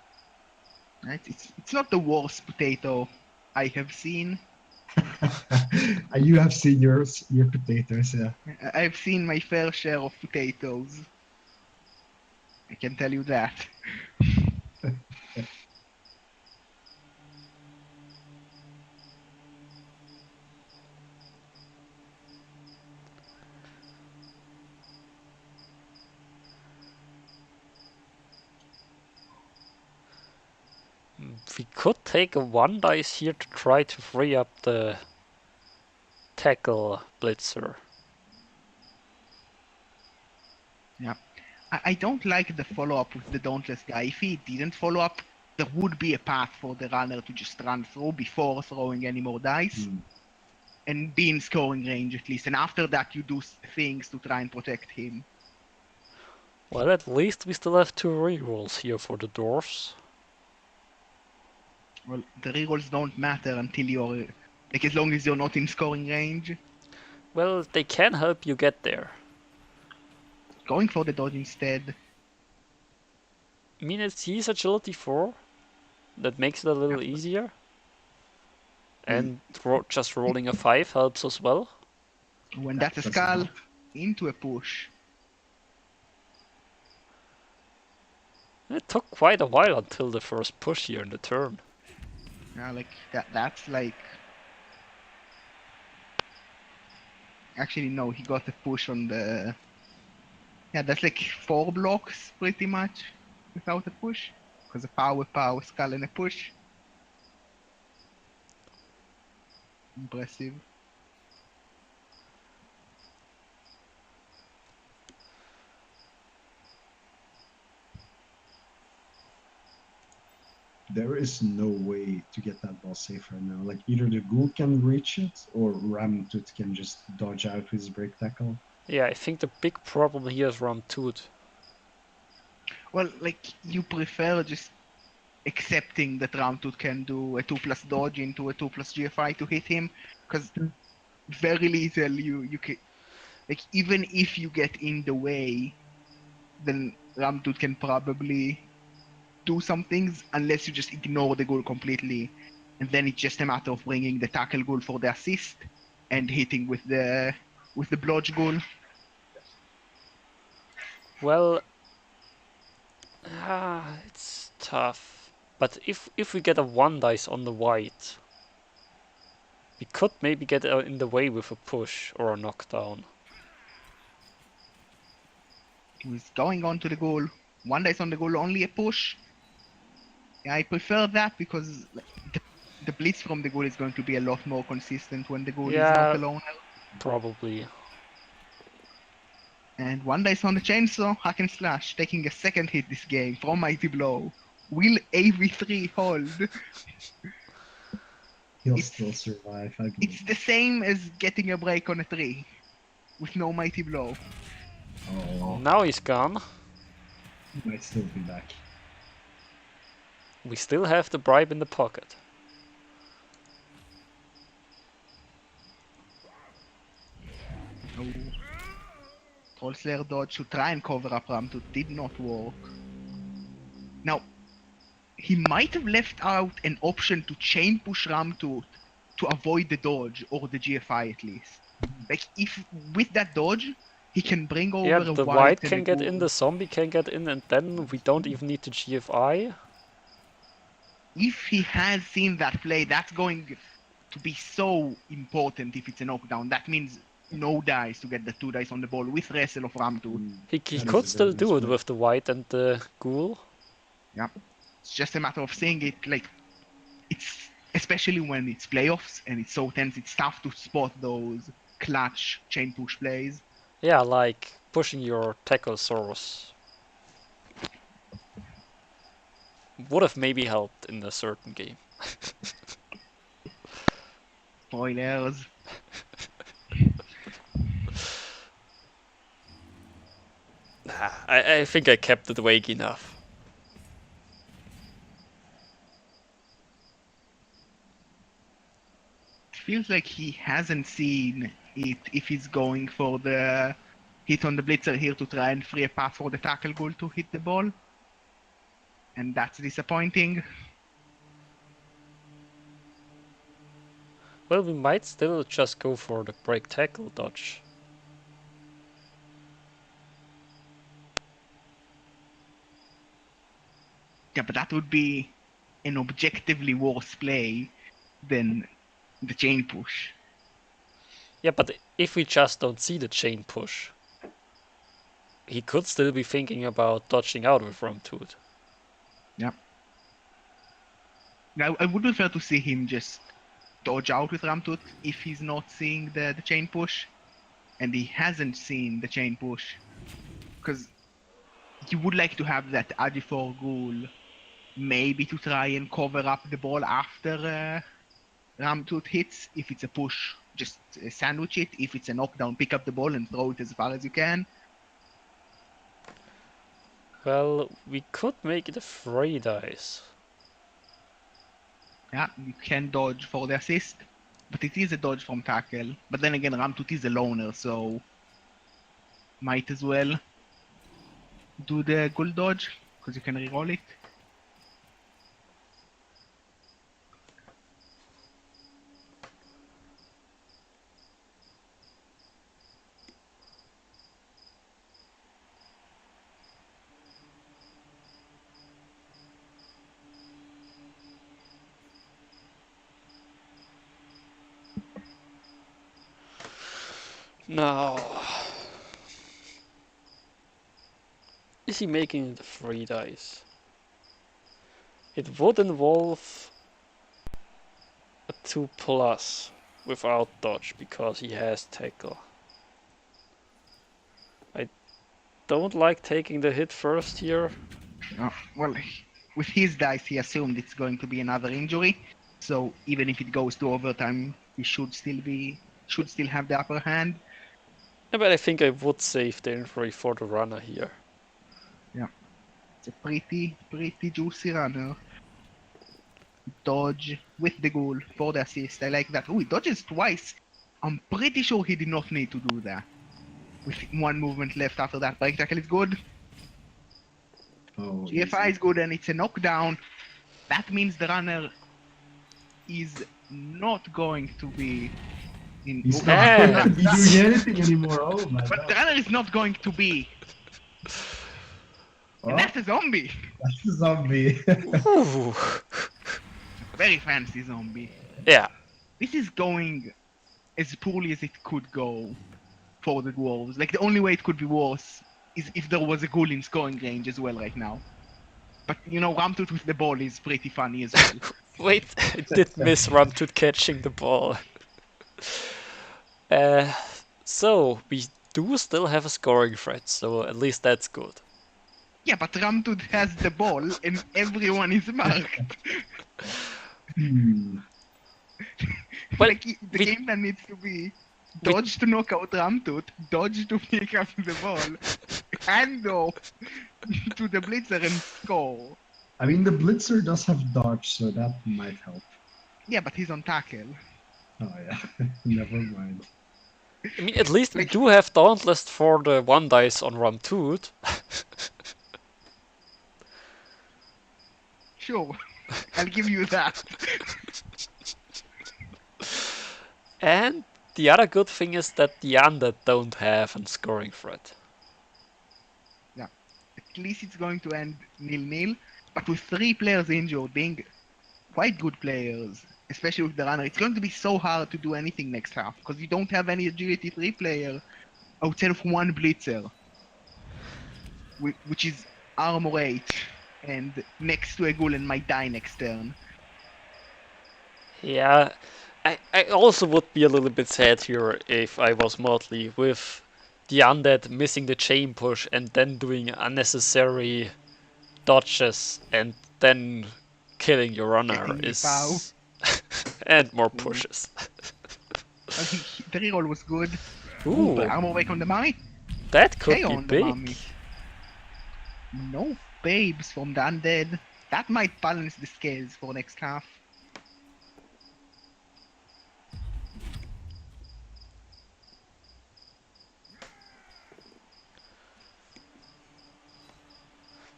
Right? It's not the worst potato I have seen. You have seen your potatoes, yeah. I've seen my fair share of potatoes. I can tell you that. We could take a 1 dice here to try to free up the tackle blitzer. Yeah. I don't like the follow-up with the Dauntless guy. If he didn't follow up, there would be a path for the runner to just run through before throwing any more dice. And be in scoring range at least. And after that, you do things to try and protect him. Well, at least we still have 2 rerolls here for the dwarfs. Well, the rerolls don't matter until you're... Like, as long as you're not in scoring range. Well, they can help you get there. Going for the dodge instead. I mean, it's his agility 4. That makes it a little easier. And just rolling a 5 helps as well. When Yeah, that's a that's skull, enough. into a push. It took quite a while until the first push here in the turn. Yeah, like, that's like... Actually, no, he got a push on the... Yeah, that's like 4 blocks, pretty much, without a push. Because a power, skull, and a push. Impressive. there is no way to get that ball safe right now. Like either the ghoul can reach it or Ramtut can just dodge out with his break tackle. Yeah, I think the big problem here is Ramtut. Well, like, you prefer just accepting that Ramtut can do a 2+ dodge into a 2+ GFI to hit him, because very little you can, like, even if you get in the way, then Ramtut can probably do some things unless you just ignore the goal completely, and then it's just a matter of bringing the tackle goal for the assist and hitting with the blodge goal. Well, it's tough. But if we get a 1 dice on the white, we could maybe get in the way with a push or a knockdown. He's going on to the goal. 1 dice on the goal, only a push. Yeah, I prefer that because the blitz from the goal is going to be a lot more consistent when the goal is not alone. Probably. And 1 dice on the chainsaw, hack and slash, taking a second hit this game from Mighty Blow. Will AV3 hold? He'll still survive. I It's the same as getting a break on a 3 with no Mighty Blow. Oh, Now he's gone. he might still be back. We still have the bribe in the pocket. Oh. Trollslayer dodge to try and cover up Ramtut did not work. Now, he might have left out an option to chain push Ramtut to avoid the dodge, or the GFI at least. Like, if with that dodge, he can bring over a the white can get in, the zombie can get in, and then we don't even need the GFI. If he has seen that play, that's going to be so important if it's a knockdown. That means no dice to get the 2 dice on the ball with wrestle of Ramtut. He could still do it with the white and the ghoul. Yeah. It's just a matter of seeing it, like, it's, especially when it's playoffs and it's so tense, it's tough to spot those clutch chain push plays. Yeah, like pushing your tackle source. Would have maybe helped in a certain game. Spoilers. I think I kept it vague enough. It feels like he hasn't seen it if he's going for the hit on the blitzer here to try and free a path for the tackle goal to hit the ball. And that's disappointing. Well, we might still just go for the break tackle dodge. Yeah, but that would be an objectively worse play than the chain push. Yeah, but if we just don't see the chain push, he could still be thinking about dodging out with Ramtut. Yeah. Now, I would prefer to see him just dodge out with Ramtut if he's not seeing the chain push, and he hasn't seen the chain push, because you would like to have that Adi4 ghoul maybe to try and cover up the ball after Ramtut hits. If it's a push, just sandwich it. If it's a knockdown, pick up the ball and throw it as far as you can. Well, we could make it a 3 dice. Yeah, you can dodge for the assist, but it is a dodge from tackle. But then again, Ramtut is a loner, so might as well do the ghoul dodge, because you can reroll it. Now, is he making it a 3 dice? It would involve a 2+ without dodge because he has tackle. I don't like taking the hit first here. Well, with his dice, he assumed it's going to be another injury. So even if it goes to overtime, he should still have the upper hand. Yeah, but I think I would save the injury for the runner here. It's a pretty juicy runner. Dodge with the goal for the assist. I like that. Oh, he dodges twice. I'm pretty sure he did not need to do that. With one movement left after that. Break tackle is good. Oh, GFI is good and it's a knockdown. That means the runner is not going to be in. He's Oh, not Yeah. going to be doing anything anymore. Oh my but the god. runner is not going to be. Oh, And that's a zombie. that's a zombie. Ooh. Very fancy zombie. Yeah. This is going as poorly as it could go for the dwarves. Like the only way it could be worse is if there was a ghoul in scoring range as well right now. But you know, Ramtut with the ball is pretty funny as well. Wait, I did miss Ramtut catching the ball. So we do still have a scoring threat, so at least that's good. Yeah, but Ramtut has the ball and everyone is marked. Hmm. Well, Like the we- game plan needs to be dodge to knock out Ramtut, dodge to pick up the ball, hand off to the blitzer and score. I mean, the blitzer does have dodge, so that might help. Yeah, but he's on tackle. Oh yeah, never mind. I mean, at least we do have Dauntless for the one dice on Ramtut. Sure, I'll give you that. And the other good thing is that the Undead don't have a scoring threat. At least it's going to end 0-0, but with 3 players injured, being quite good players, especially with the runner, it's going to be so hard to do anything next half, because you don't have any agility 3 player outside of one blitzer, which is armor 8, and next to a ghoul and might die next turn. Yeah, I also would be a little bit sad here if I was Motley with the Undead missing the chain push and then doing unnecessary dodges and then killing your runner Getting the is foul. and more pushes. I think the reroll was good. Ooh, But armor break on the mummy. that could KO be on the mummy. big. No babes from the undead. That might balance the scales for next half.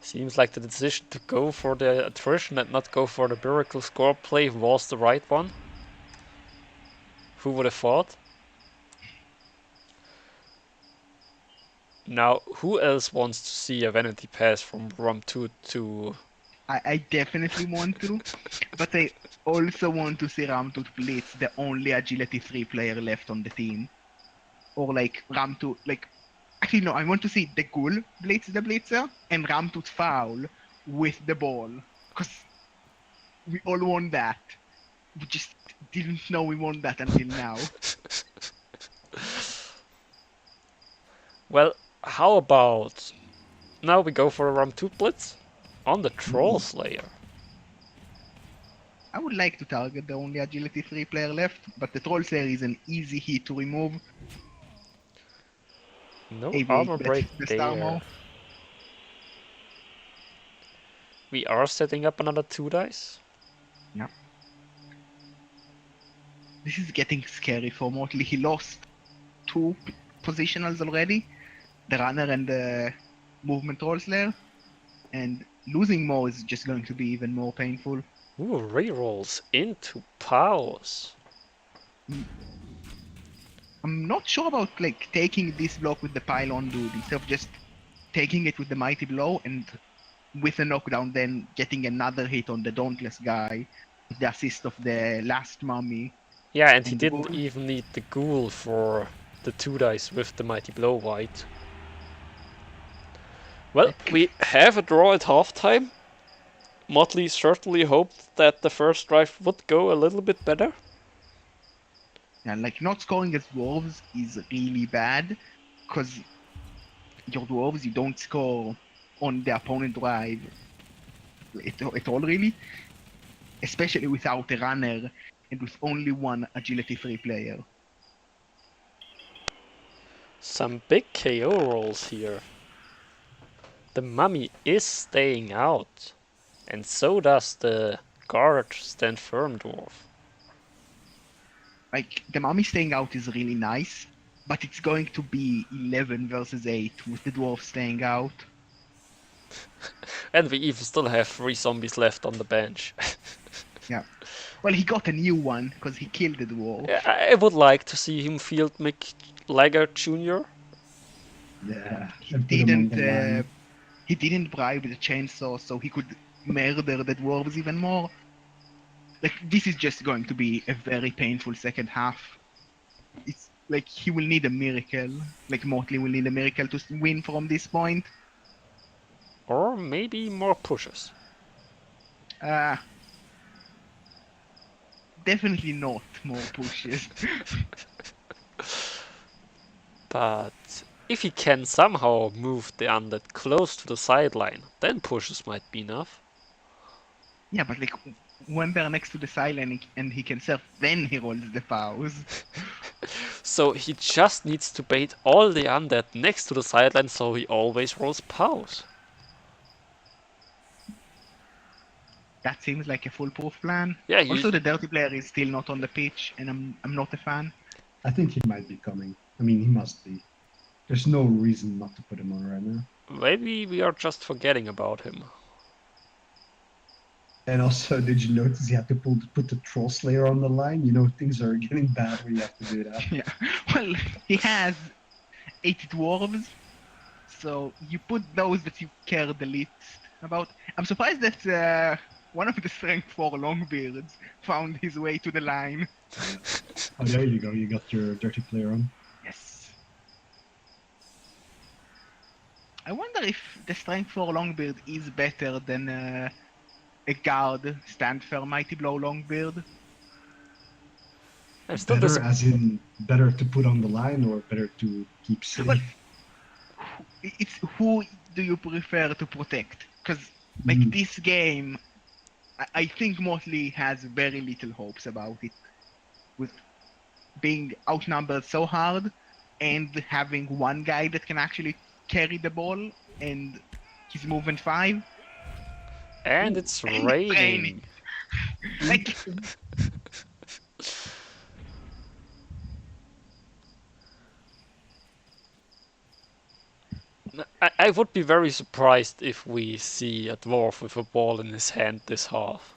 Seems like the decision to go for the attrition and not go for the miracle score play was the right one. Who would have thought? Now, who else wants to see a vanity pass from Rum2 to... I definitely want to, but I also want to see Ramtut blitz the only agility 3 player left on the team. Or like Ramtut, like, actually no, I want to see the ghoul blitz the blitzer and Ramtut foul with the ball. Because we all want that. We just didn't know we want that until now. Well, how about... Now we go for a Rum2 blitz on the Troll Slayer. I would like to target the only agility 3 player left, but the Troll Slayer is an easy hit to remove. No AV, armor break best there. armor. We are setting up another 2 dice. Yeah. This is getting scary for Motley. He lost 2 positionals already. The runner and the movement Troll Slayer. And losing more is just going to be even more painful. Ooh, rerolls into POWs. I'm not sure about like taking this block with the pylon dude instead of just taking it with the mighty blow and with a knockdown then getting another hit on the dauntless guy with the assist of the last mummy. Yeah, and he And the didn't ghoul. even need the ghoul for the 2 dice with the mighty blow white. Well, we have a draw at halftime. Motley certainly hoped that the first drive would go a little bit better. Yeah, like not scoring as dwarves is really bad because your dwarves you don't score on the opponent drive. at all, really. Especially without a runner and with only one agility-free player. Some big KO rolls here. The mummy is staying out, and so does the guard stand firm dwarf. Like, the mummy staying out is really nice, but it's going to be 11 versus 8 with the dwarf staying out. And we even still have 3 zombies left on the bench. Yeah. Well, he got a new one because he killed the dwarf. I would like to see him field McLaggart Jr. Yeah. He and put him on didn't. the line. He didn't bribe the chainsaw, so he could murder the dwarves even more. Like, this is just going to be a very painful second half. It's like he will need a miracle. Like Motley will need a miracle to win from this point. Or maybe more pushes. Definitely not more pushes. But if he can somehow move the undead close to the sideline, then pushes might be enough. Yeah, but like when they're next to the sideline and he can surf, then he rolls the pows. So he just needs to bait all the undead next to the sideline so he always rolls pows. That seems like a foolproof plan. Yeah, Also, the dirty player is still not on the pitch, and I'm not a fan. I think he might be coming. I mean, he must be. There's no reason not to put him on right now. maybe we are just forgetting about him. And also, did you notice you have to put the Troll Slayer on the line? You know, things are getting bad when you have to do that. Yeah. Well, he has 8 dwarves, so you put those that you care the least about. I'm surprised that one of the Strength 4 Longbeards found his way to the line. Oh, there you go. You got your dirty player on. Yes. I wonder if the Strength 4 Longbeard is better than a guard stand firm Mighty Blow Longbeard. I'm still Better as in better to put on the line or better to keep safe? Well, it's who do you prefer to protect? Because like this game, I think Motley has very little hopes about it, with being outnumbered so hard and having one guy that can actually carry the ball and his movement 5. And it's And raining. Like, I would be very surprised if we see a dwarf with a ball in his hand this half.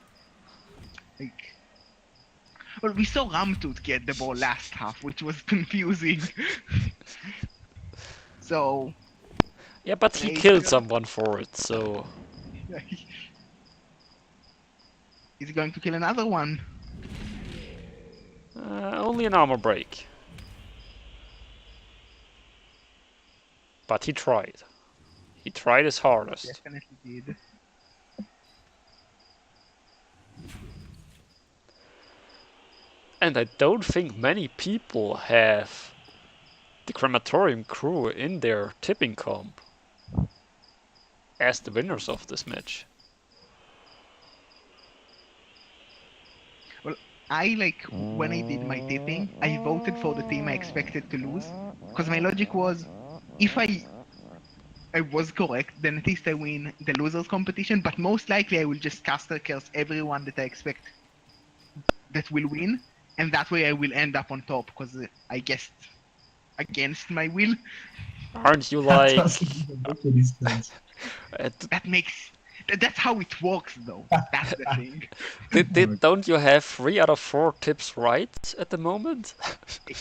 like, well, we saw Ramtut get the ball last half, which was confusing. So, Yeah, but he Maybe. killed someone for it, so... he's going to kill another one. only an armor break. But he tried. He tried his hardest. Definitely did. And I don't think many people have the Crematorium crew in their tipping comp as the winners of this match. Well, I like when I did my tipping, I voted for the team I expected to lose, because my logic was, if I was correct, then at least I win the losers competition. But most likely, I will just caster curse everyone that I expect that will win, and that way I will end up on top because I guessed against my will. Aren't you That like... doesn't make any sense. That makes that's how it works, though. That's the thing. Don't you have 3 out of 4 tips right at the moment?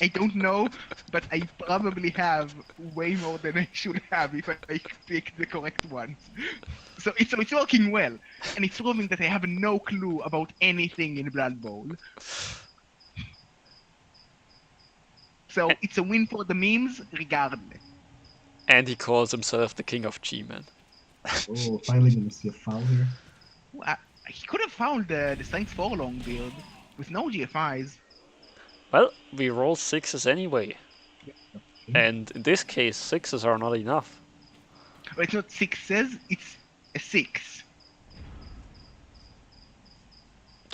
I don't know, but I probably have way more than I should have if I pick the correct ones. So it's working well, and it's proving that I have no clue about anything in Blood Bowl. So it's a win for the memes, regardless. And he calls himself the king of G-Men. Oh, finally gonna see a foul here. He could have found the Strength 4 Longbeard with no GFIs. Well, we roll 6s anyway. And in this case, 6s are not enough. But it's not 6s, it's a 6.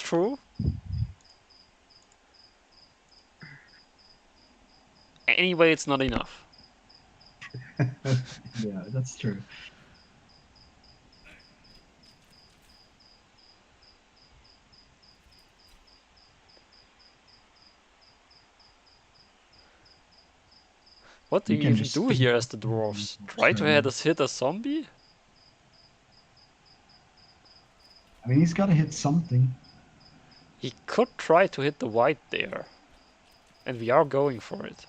true. Anyway, it's not enough. Yeah, that's true. What do You you can even just do think here of as the dwarves? Try to right now. hit a zombie? I mean, he's got to hit something. He could try to hit the white there. And we are going for it.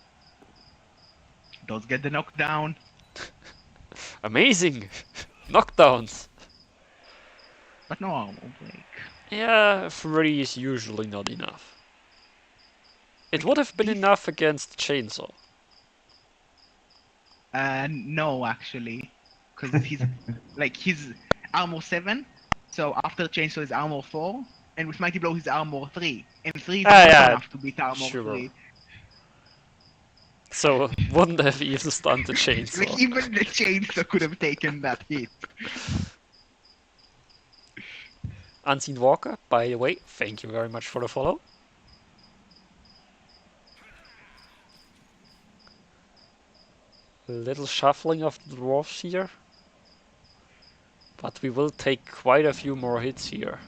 Does get the knockdown. Amazing! Knockdowns! But no armor break. Yeah, 3 is usually not enough. It would have been These- enough against Chainsaw. No, actually. Because he's armor 7. So after chainsaw is armor 4. And with mighty blow he's armor 3. And 3 is not Yeah, enough to beat armor sure. 3. So, wouldn't have even stunned the Like Chainsaw. even the chainsaw could have taken that hit. Unseen Walker, by the way, thank you very much for the follow. A little shuffling of the dwarves here. But we will take quite a few more hits here.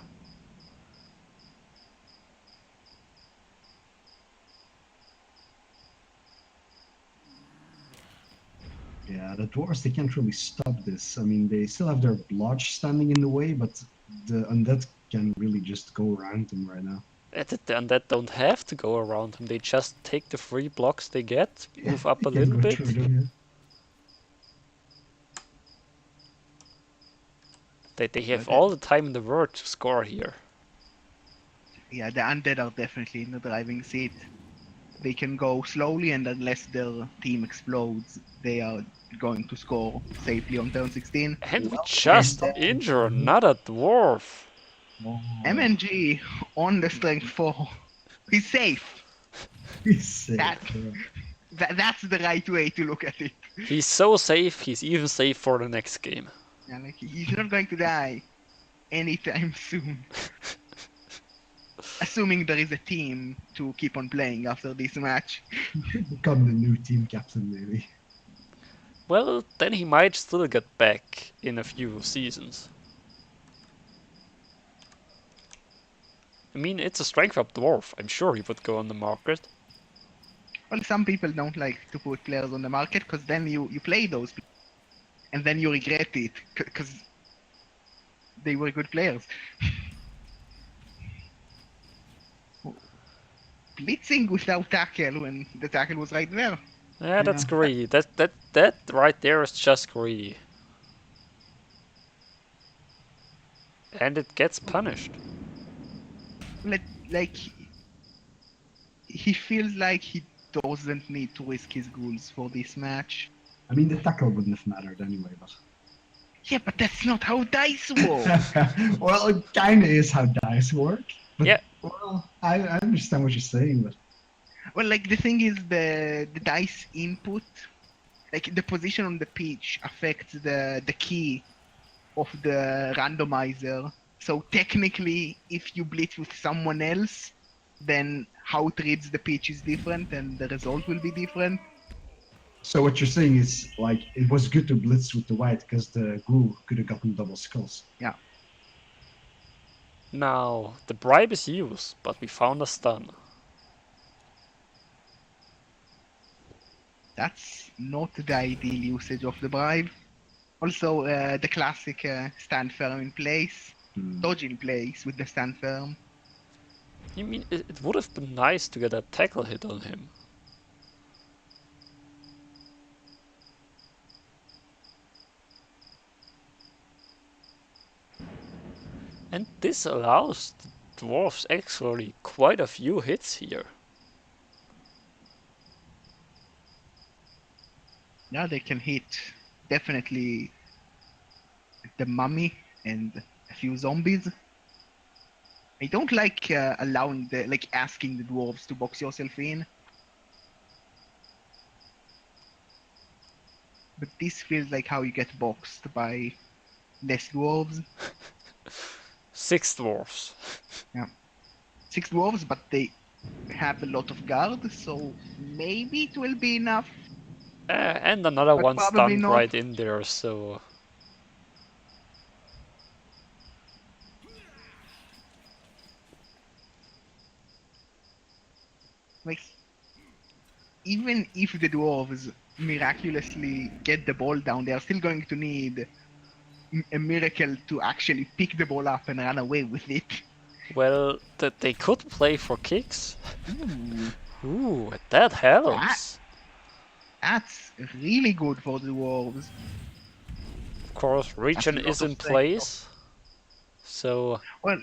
Yeah, the dwarves, they can't really stop this. I mean, they still have their blodge standing in the way, but the undead can really just go around them right now. The undead don't have to go around them, they just take the 3 blocks they get, move up a They can little go bit. through them, They have all the time in the world to score here. Yeah, the undead are definitely in the driving seat. They can go slowly, and unless their team explodes, they are going to score safely on turn 16. And we just injure another dwarf. yeah. MNG on the strength 4. He's safe. He's safe. That- That's the right way to look at it. He's so safe, he's even safe for the next game. Yeah, like, he's not going to die anytime soon. Assuming there is a team to keep on playing after this match. Become the new team captain, maybe. Well, then he might still get back in a few seasons. I mean, it's a strength up dwarf. I'm sure he would go on the market. Well, some people don't like to put players on the market because then you play those people and then you regret it because they were good players. Blitzing without tackle when the tackle was right there. Yeah, that's Yeah. greedy. That right there is just greedy. And it gets punished. Like he feels like he doesn't need to risk his ghouls for this match. I mean, the tackle wouldn't have mattered anyway, but... Yeah, but that's not how dice work. Well, it kinda is how dice work. But, Yeah. Well, I understand what you're saying, but... Well, like the thing is the dice input, like the position on the pitch affects the key of the randomizer. So technically, if you blitz with someone else, then how it reads the pitch is different and the result will be different. So what you're saying is, like, it was good to blitz with the white because the ghoul could have gotten double skulls. Yeah. Now, the bribe is used, but we found a stun. That's not the ideal usage of the bribe. Also, the classic stand firm in place, dodge in place with the stand firm. You mean, it would have been nice to get a tackle hit on him. And this allows the dwarves actually quite a few hits here. Yeah, they can hit definitely the mummy and a few zombies. I don't like allowing asking the dwarves to box yourself in. But this feels like how you get boxed by less dwarves. 6 dwarves. Yeah. 6 dwarves, but they have a lot of guard, so maybe it will be enough. And another But one probably stunned not. right in there, so... Like, even if the dwarves miraculously get the ball down, they are still going to need a miracle to actually pick the ball up and run away with it. Well, they could play for kicks. Ooh, Ooh, that helps. that's really good for the dwarves. Of course, region lot is of in strength. place. So, Well,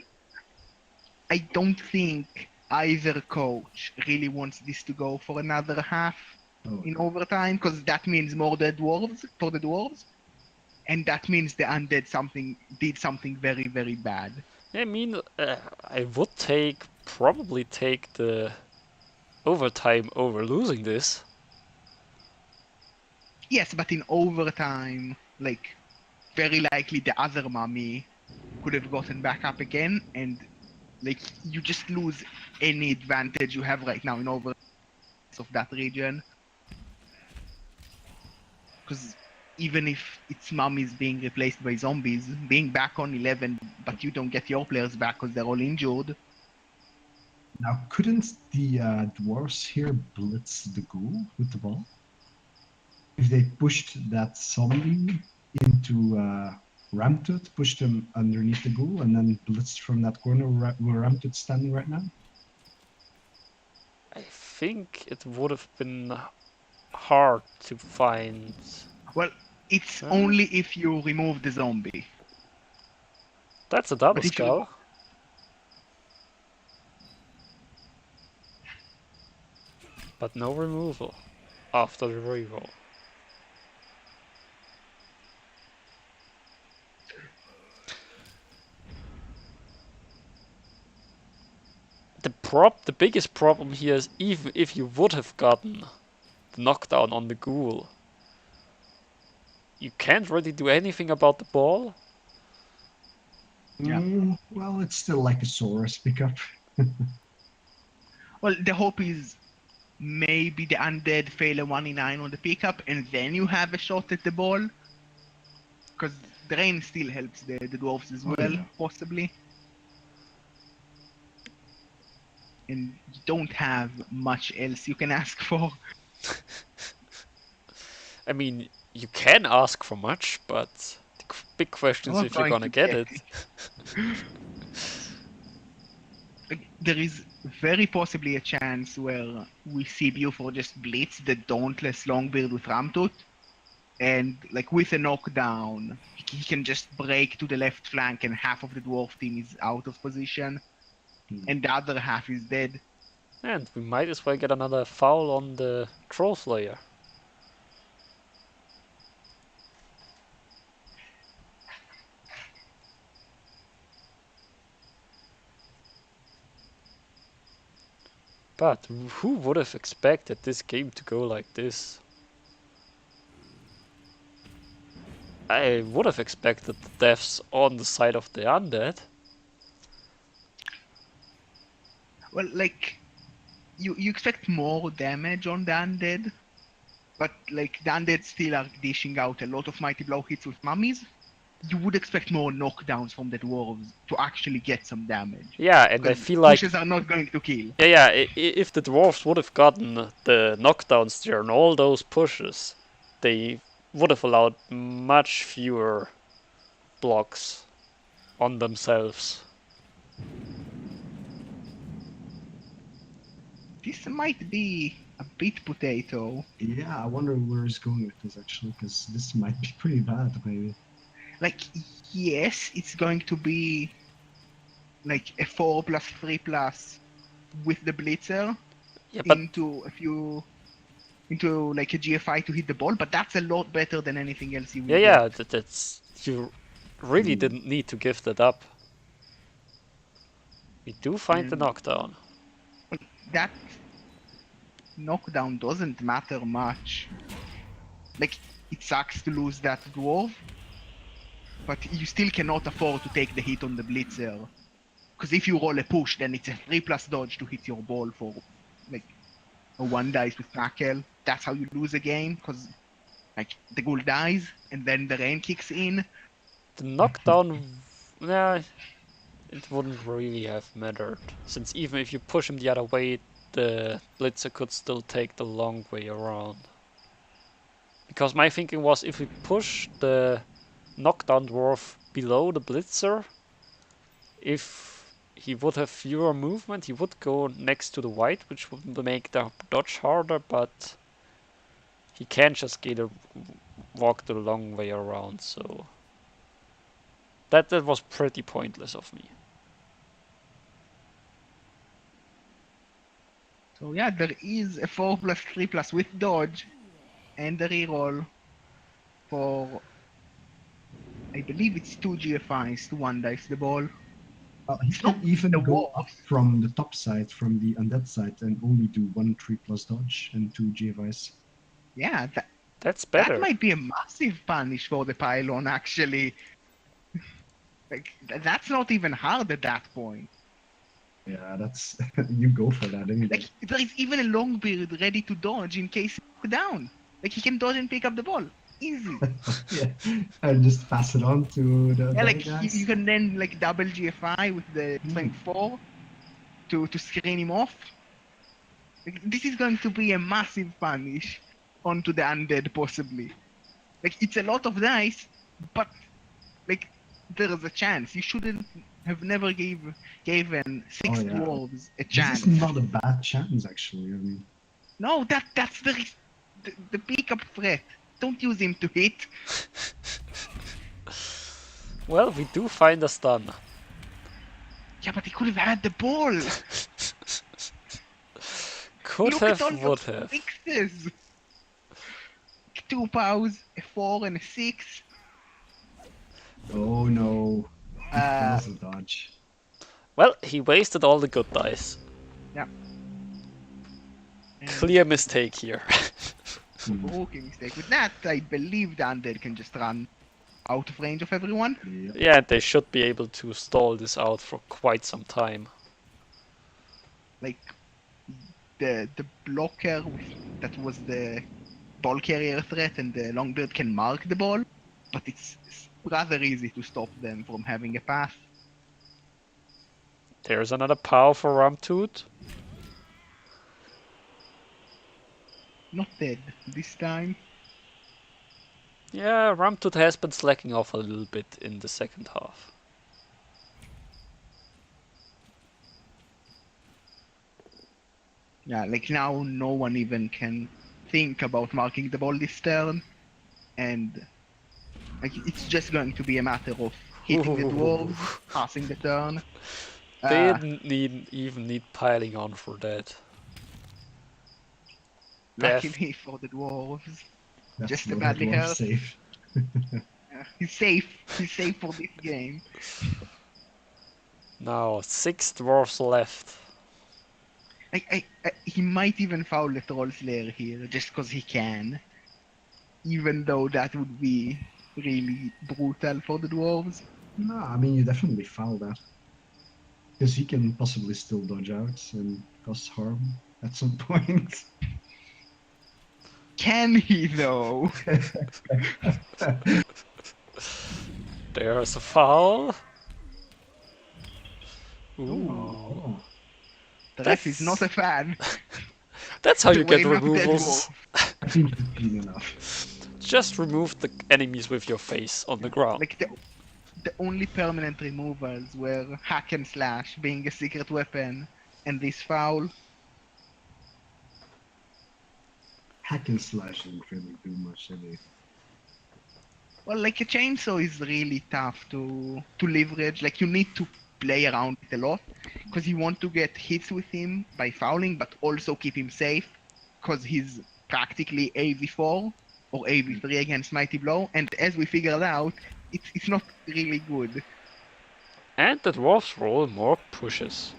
I don't think either coach really wants this to go for another half in overtime, because that means more the dwarves for the dwarves, and that means the undead did something very, very bad. I mean, I would probably take the overtime over losing this. Yes, but in overtime, like, very likely the other mummy could have gotten back up again, and like you just lose any advantage you have right now in over of that region. Because even if its mum is being replaced by zombies, being back on 11, but you don't get your players back because they're all injured. Now, couldn't the dwarves here blitz the ghoul with the ball? If they pushed that zombie into Ramtut, pushed him underneath the ghoul, and then blitzed from that corner where Ramtut's standing right now? I think it would have been hard to find. Well, it's only if you remove the zombie. That's a double But if you skull. But no removal after the reroll. The biggest problem here is even if you would have gotten the knockdown on the ghoul, you can't really do anything about the ball. Yeah. Well, it's still like a Saurus pickup. Well, the hope is maybe the undead fail a 1 in 9 on the pickup, and then you have a shot at the ball. Because drain still helps the dwarves as well, yeah. possibly. And you don't have much else you can ask for. I mean, you can ask for much, but the big question is I'm if you're trying gonna to get get it. There is very possibly a chance where we see Buford just blitz the Dauntless Longbeard with Ramtut, and like with a knockdown, he can just break to the left flank and half of the dwarf team is out of position, and the other half is dead. And we might as well get another foul on the Troll Slayer. But who would have expected this game to go like this? I would have expected the deaths on the side of the undead. Well, like, you expect more damage on the undead, but like the undead still are dishing out a lot of mighty blow hits with mummies. You would expect more knockdowns from the dwarves to actually get some damage. Yeah, and I feel like pushes are not going to kill. if the dwarves would have gotten the knockdowns there and all those pushes, they would have allowed much fewer blocks on themselves. This might be a bit potato. Yeah, I wonder where he's going with this actually, because this might be pretty bad maybe. Like, yes, it's going to be like a 4+3+ with the blitzer into like a GFI to hit the ball, but that's a lot better than anything else you will get. That's you really didn't need to give that up. We do find the knockdown. That knockdown doesn't matter much. Like, it sucks to lose that dwarf, but you still cannot afford to take the hit on the blitzer. Because if you roll a push, then it's a 3+ dodge to hit your ball for like a 1 dice with tackle. That's how you lose a game, because like the ghoul dies and then the rain kicks in. The knockdown, yeah, it wouldn't really have mattered, since even if you push him the other way, the blitzer could still take the long way around. Because my thinking was, if we push the knockdown dwarf below the blitzer, if he would have fewer movement, he would go next to the white, which would make the dodge harder, but he can't just walk the long way around, so that was pretty pointless of me. So yeah, there is a 4+3+ with dodge and a reroll for, I believe it's 2 GFIs to 1 dice the ball. He can even the go wall. up from the top side, from the undead side, and only do 1 3+ dodge and 2 GFIs. Yeah, That's better. that might be a massive punish for the pylon, actually. Like, that's not even hard at that point. Yeah, that's you go for that anyway. Like, there is even a Longbeard ready to dodge in case he's down. Like, he can dodge and pick up the ball. Easy. Yeah, and just pass it on to the Yeah, other like, guys. you can then, like, double GFI with the strength 4 to screen him off. Like, this is going to be a massive punish onto the undead, possibly. Like, it's a lot of dice, but, like, there is a chance. You shouldn't have never given 6 dwarves a chance. This is not a bad chance, actually. I mean, No, that's the pick-up threat. Don't use him to hit. Well, we do find a stun. Yeah, but he could have had the ball. Could Look have, at all would the have. sixes. 2 pows, a 4 and a 6. oh no, he fails the dodge. Well, he wasted all the good dice. Yeah. Clear mistake here. Rookie mistake. With that, I believe the undead can just run out of range of everyone. Yeah, they should be able to stall this out for quite some time. Like, the blocker that was the ball carrier threat, and the Longbeard can mark the ball, but it's rather easy to stop them from having a path. There's another POW for Ramtooth. Not dead this time. Yeah, Ramtooth has been slacking off a little bit in the second half. Yeah, like now no one even can think about marking the ball this turn, and like it's just going to be a matter of hitting the dwarves, passing the turn. They didn't even need piling on for that. Luckily for the dwarves, That's just a not badly dwarf hurt. safe. He's safe. He's safe for this game. Now 6 dwarfs left. He might even foul the Troll Slayer here just because he can, even though that would be really brutal for the dwarves. No, I mean, you definitely foul that. Because he can possibly still dodge out and cause harm at some point. Can he though? There's a foul. Ooh. Oh. The ref is not a fan. That's how you get Way not dead removals. dwarf. I think it's clean enough. Just remove the enemies with your face on the ground. Like the only permanent removals were hack and slash being a secret weapon, and this foul. Hack and slash didn't really do much, did they? Well, like a chainsaw is really tough to leverage. Like you need to play around it a lot, because you want to get hits with him by fouling, but also keep him safe, because he's practically AV4 or AV3 against Mighty Blow, and as we figured out, it's not really good. And the dwarfs roll more pushes.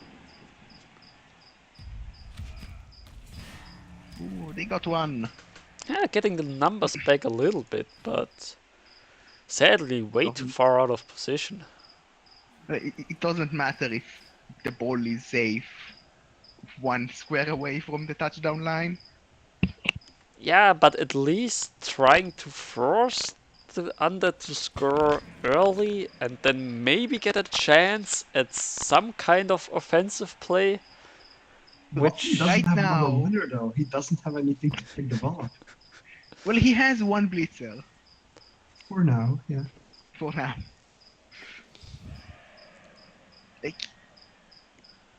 Ooh, they got one. Yeah, getting the numbers back a little bit, but sadly way too far out of position. It doesn't matter if the ball is safe 1 square away from the touchdown line. Yeah, but at least trying to force the under to score early and then maybe get a chance at some kind of offensive play. He Which doesn't Right have another now- winner though. He doesn't have anything to pick the ball up. Well, he has 1 blitzer For now, yeah. for now. Like,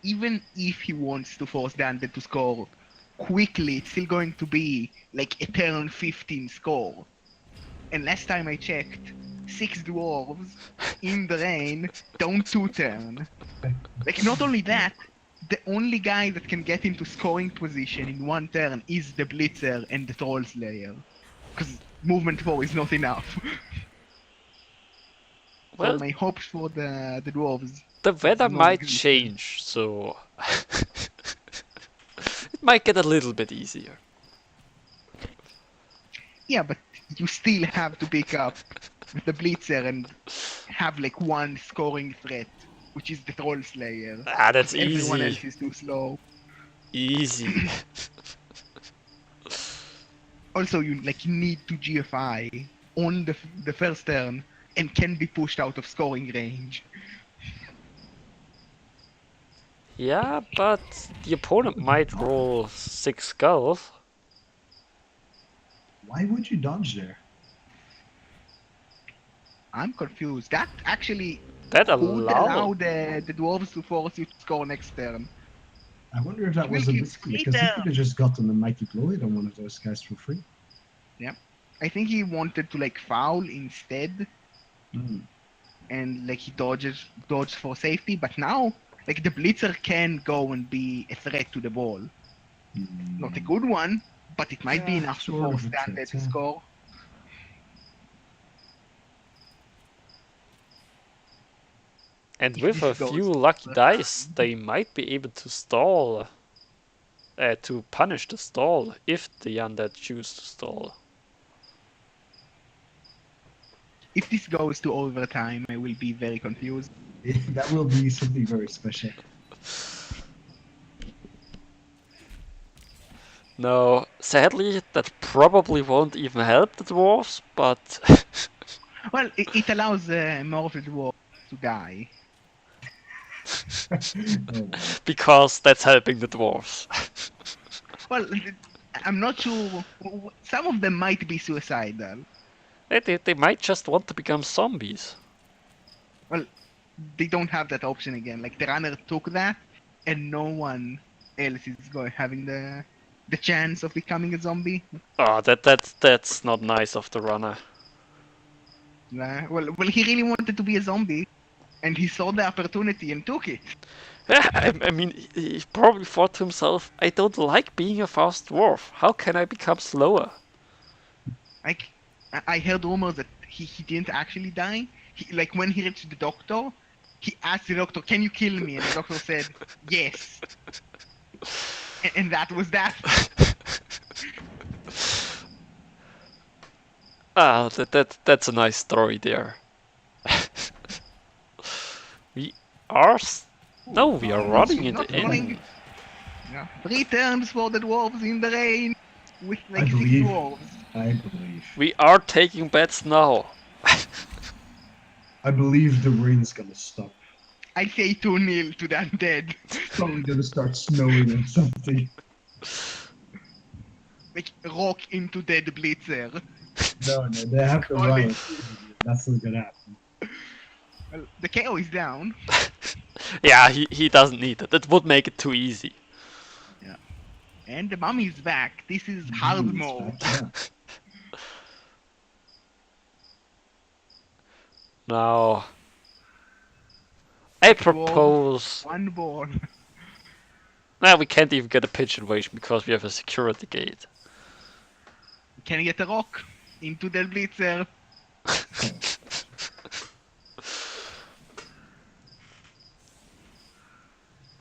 even if he wants to force the under to score quickly, it's still going to be like a turn 15 score. And last time I checked, 6 dwarves in the rain don't 2-turn. Like, not only that, the only guy that can get into scoring position in 1 turn is the blitzer and the troll slayer. Because movement 4 is not enough. Well, So my hopes for the dwarves. the weather no might good. change, so it might get a little bit easier. Yeah, but you still have to pick up the blitzer and have like 1 scoring threat, which is the troll slayer. Ah, that's Everyone easy. else is too slow. Easy. Also, you need to GFI on the first turn and can be pushed out of scoring range. Yeah, but the opponent might roll 6 skulls. Why would you dodge there? I'm confused. That actually That could allow allow. the dwarves to force you to score next turn. I wonder if that was a Will risk you because he later? could have just gotten a mighty blow hit on one of those guys for free. I think he wanted to like foul instead, Hmm. and like he dodged for safety. But now, like the blitzer can go and be a threat to the ball. Not a good one, but it might be Yeah, enough to sort of force a Dante threat, to yeah. score. And If with this a goes few lucky to dice, they might be able to stall. To punish the stall if the undead choose to stall. If this goes to overtime, I will be very confused. That will be something very special. No, sadly, that probably won't even help the dwarves, but Well, it allows more of the dwarves to die. Oh, because that's helping the dwarves. Well, I'm not sure. Some of them might be suicidal. They might just want to become zombies. Well, they don't have that option again. Like the runner took that, and no one else is having the chance of becoming a zombie. Oh, that's not nice of the runner. Well, he really wanted to be a zombie, and he saw the opportunity and took it. Yeah, I mean, he probably thought to himself, I don't like being a fast dwarf. How can I become slower? Like, I heard rumors that he didn't actually die. Like when he reached the doctor, he asked the doctor, "Can you kill me?" And the doctor said, "Yes." And that was that. Ah, that's a nice story there. we are no, we are running it Not in. running. Yeah. 3 turns for the dwarves in the rain with like I 6 believe. dwarves. I believe. We are taking bets now. I believe the rain's gonna stop. I say 2-0 to the undead. It's probably gonna start snowing or something. Like rock into dead blitzer. No, they have to Call run it. it. That's not gonna happen. Well, the KO is down. Yeah, he doesn't need it. That would make it too easy. And the mummy is back. This is hard It's mode. back, yeah. Now, I propose. 1 ball. Nah, we can't even get a pitch invasion because we have a security gate. Can you get a rock into the blitzer?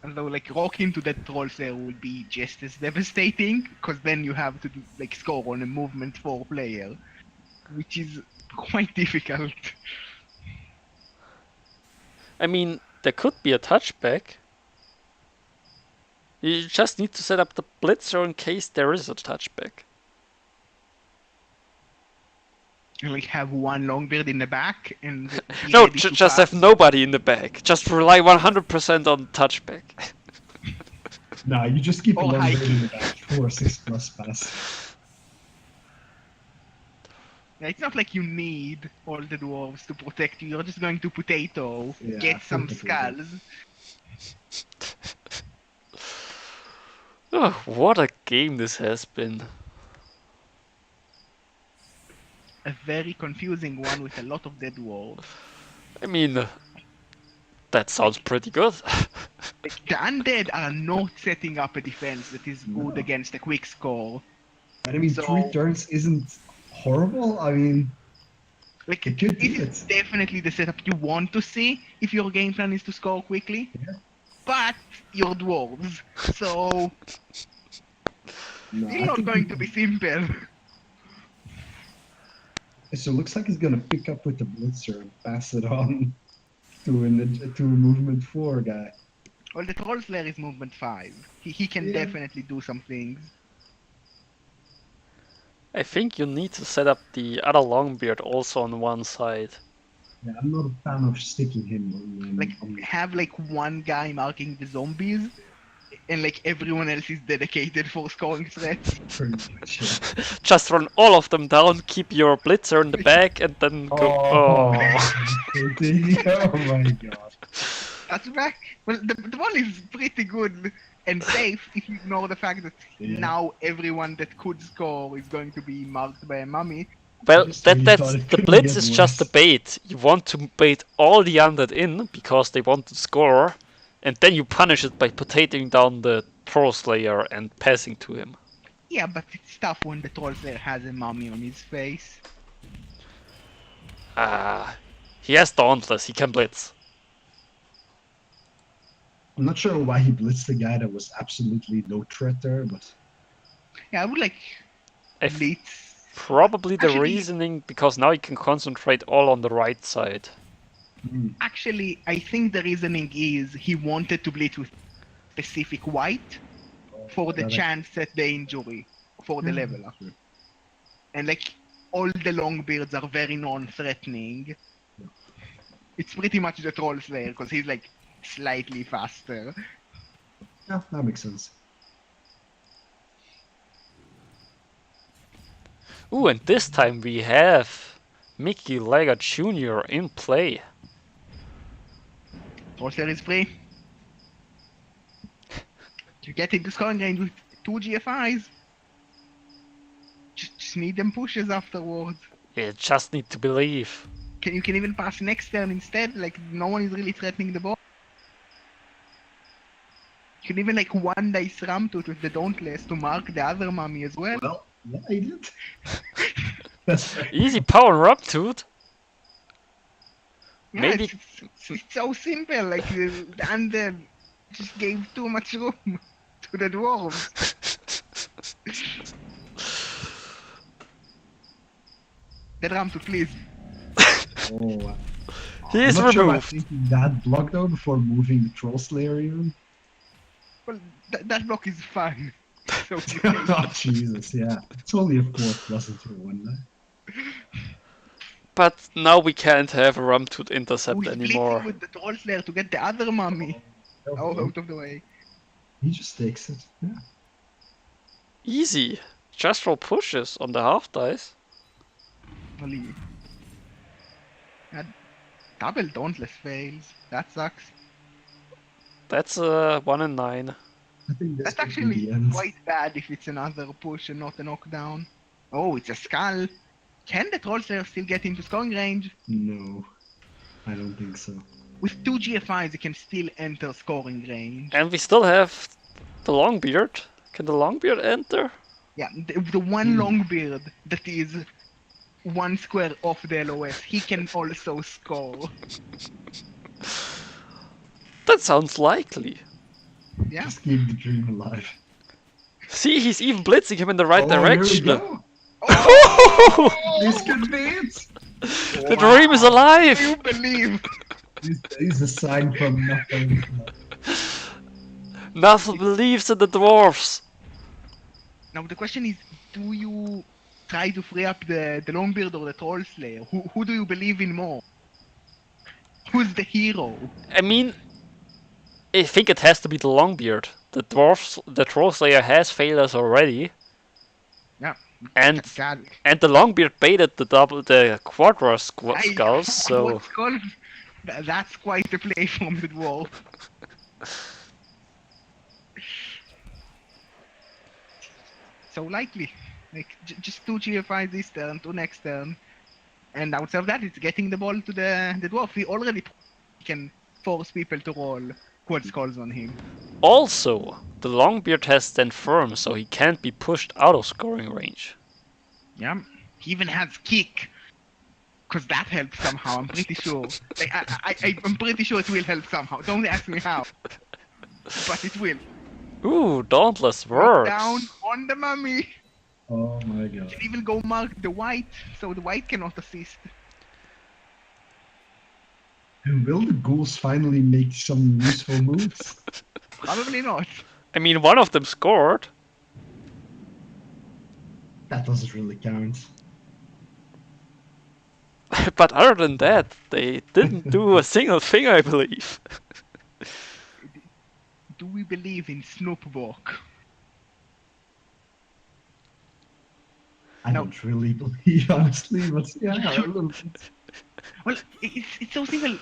Although, like, rock into that troll there would be just as devastating, because then you have to like score on a movement 4 player, which is quite difficult. I mean, there could be a touchback. You just need to set up the blitzer in case there is a touchback. You like have one Longbeard in the back and be No, ready to just pass. have nobody in the back. Just rely 100% on touchback. No, you just keep a Or long high range in the back for a 6+ pass. Yeah, it's not like you need all the dwarves to protect you. You're just going to potato, Yeah, get some perfectly. skulls. Oh, what a game this has been. A very confusing one with a lot of dead dwarves. I mean, that sounds pretty good. Like, the undead are not setting up a defense that is good No. against a quick score. And I mean, So- 3 turns isn't horrible. I mean, Like, It could this do is it. definitely the setup you want to see if your game plan is to score quickly. Yeah. But you're dwarves, so no, it's I not think going to be simple. So it looks like he's gonna pick up with the blitzer and pass it on to a movement 4 guy. Well, the Troll Slayer is movement 5. He can Yeah. definitely do some things. I think you need to set up the other Longbeard also on one side. Yeah, I'm not a fan of sticking him on. Like, have like one guy marking the zombies, and like everyone else is dedicated for scoring threats. pretty much. Yeah. Just run all of them down, keep your blitzer in the back, and then go. Oh. Oh my god. That's back. Well, the one is pretty good and safe if you ignore the fact that Yeah. now everyone that could score is going to be marked by a mummy. Well, just really that's thought it the couldn't blitz get is just the worse. bait. You want to bait all the undead in because they want to score, and then you punish it by potatoing down the Troll Slayer and passing to him. Yeah, but it's tough when the Troll Slayer has a mummy on his face. He has Dauntless, he can blitz. I'm not sure why he blitzed the guy that was absolutely no threat there, but Yeah, I would like I f- blitz. Probably the Actually- reasoning because now you can concentrate all on the right side. Actually, I think the reasoning is he wanted to blitz with specific white for the Got it. chance at the injury, for the leveler. Sure. And like, all the Longbeards are very non-threatening. It's pretty much the Troll Slayer, because he's like slightly faster. Yeah, that makes sense. Ooh, and this time we have Mickey Legger Jr. in play. Troll Slayer is free. You get into scoring range with 2 GFIs. Just need them pushes afterwards. You just need to believe. You can even pass next turn instead, like no one is really threatening the ball. You can even like one dice ram to it with the Dauntless to mark the other mummy as well. Well, yeah, I did. That's fair. Easy power up to it. Yeah, Maybe- it's so simple, like the undead just gave too much room to the dwarves. The ram to please. Oh, wow. He is I'm not sure about removed. thinking that block though before moving the Troll Slayer even. Well, that block is fine. So Oh Jesus, yeah. It's only a 4 plus into 1. But now we can't have a Rumtooth intercept who's anymore. blitzing with the Troll Slayer to get the other mummy out of the way. He just takes it. Yeah. Easy. Just roll pushes on the half dice. Holy. Double Dauntless fails. That sucks. That's 1 and 9. I think this That's could be actually the end. quite bad if it's another push and not a knockdown. Oh, it's a skull. Can the Troll Slayer still get into scoring range? No, I don't think so. With 2 GFIs, it can still enter scoring range. And we still have the Longbeard. Can the Longbeard enter? Yeah, the one Longbeard that is 1 square off the LOS, he can also score. That sounds likely. Yeah. Just keep the dream alive. See, he's even blitzing him in the right Oh, direction. Here we go. This could be it. The dream is alive! You believe? This is a sign from nothing. Nothing believes in the dwarfs. Now the question is, do you try to free up the Longbeard or the Troll Slayer? Who do you believe in more? Who's the hero? I mean, I think it has to be the Longbeard. The Troll Slayer has failed us already, Yeah. and God. the Longbeard baited the Quadra skulls, so What skull? That's quite the play from the dwarf. So likely, like just 2 GFI this turn, 2 next turn, and outside of that, it's getting the ball to the dwarf. He already can force people to roll quad skulls on him. also the Longbeard has stand firm, so he can't be pushed out of scoring range. Yeah, he even has kick, cause that helps somehow. I'm pretty sure. Like, I'm pretty sure it will help somehow. Don't ask me how, but it will. Ooh, Dauntless Drop works. down on the mummy. Oh my god. Can even go mark the white, so the white cannot assist. Will the ghouls finally make some useful moves? Probably not. I mean, one of them scored. That doesn't really count. But other than that, they didn't do a single thing, I believe. Do we believe in Snoopbok? I No. don't really believe, honestly, but yeah, a little bit. Well, it's so simple.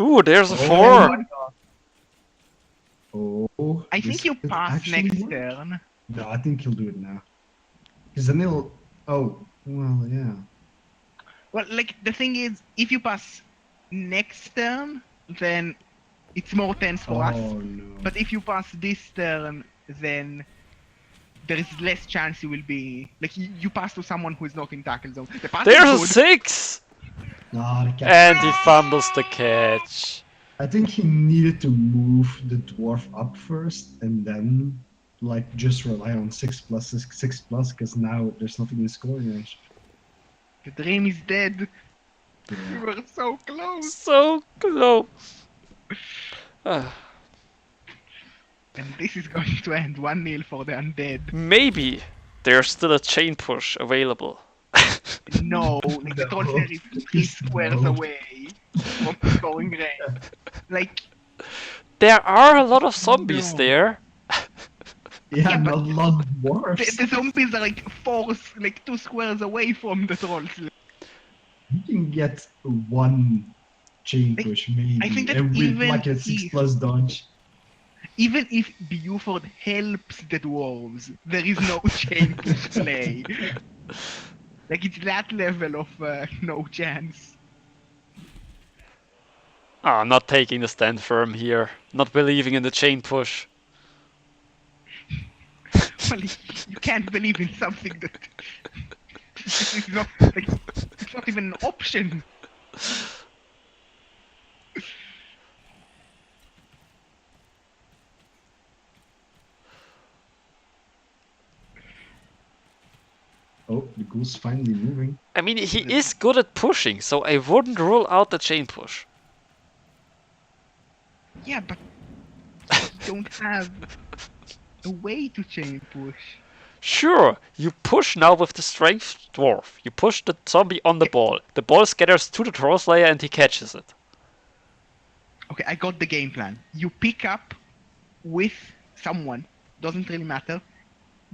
Ooh, there's a Oh. 4. Oh, I this think you could pass actually next work. turn. No, I think he'll do it now. Because then he'll... Oh, well, yeah. Well, like, the thing is, if you pass next turn, then it's more tense for us. Oh, no. But if you pass this turn, then there is less chance you will be... Like, you pass to someone who is not in tackle zone. The pass There's a is good. 6! No, the cat. And he fumbles the catch. I think he needed to move the dwarf up first and then, like, just rely on 6+, because now there's nothing in scoring range. The dream is dead. Yeah. We were so close. So close. Ah, And this is going to end 1-0 for the undead. maybe there's still a chain push available. No, like the troll is 3 squares away from scoring range. Like, There are a lot of zombies No. there. Yeah, Yeah, but- not a lot of dwarfs. the zombies are like 2 squares away from the trolls. You can get one chain push, maybe, I think that and with even like a if- 6+ dodge. Even if Buford helps the dwarves, there is no chain push play. Like, it's that level of no chance. Ah, I'm not taking the stand firm here. Not believing in the chain push. Well, you can't believe in something that it's not like it's not even an option. Oh, the ghoul's finally moving. I mean, he is good at pushing, so I wouldn't rule out the chain push. Yeah, but you don't have a way to chain push. Sure, you push now with the strength dwarf. You push the zombie on the ball. The ball scatters to the troll slayer and he catches it. Okay, I got the game plan. You pick up with someone, doesn't really matter.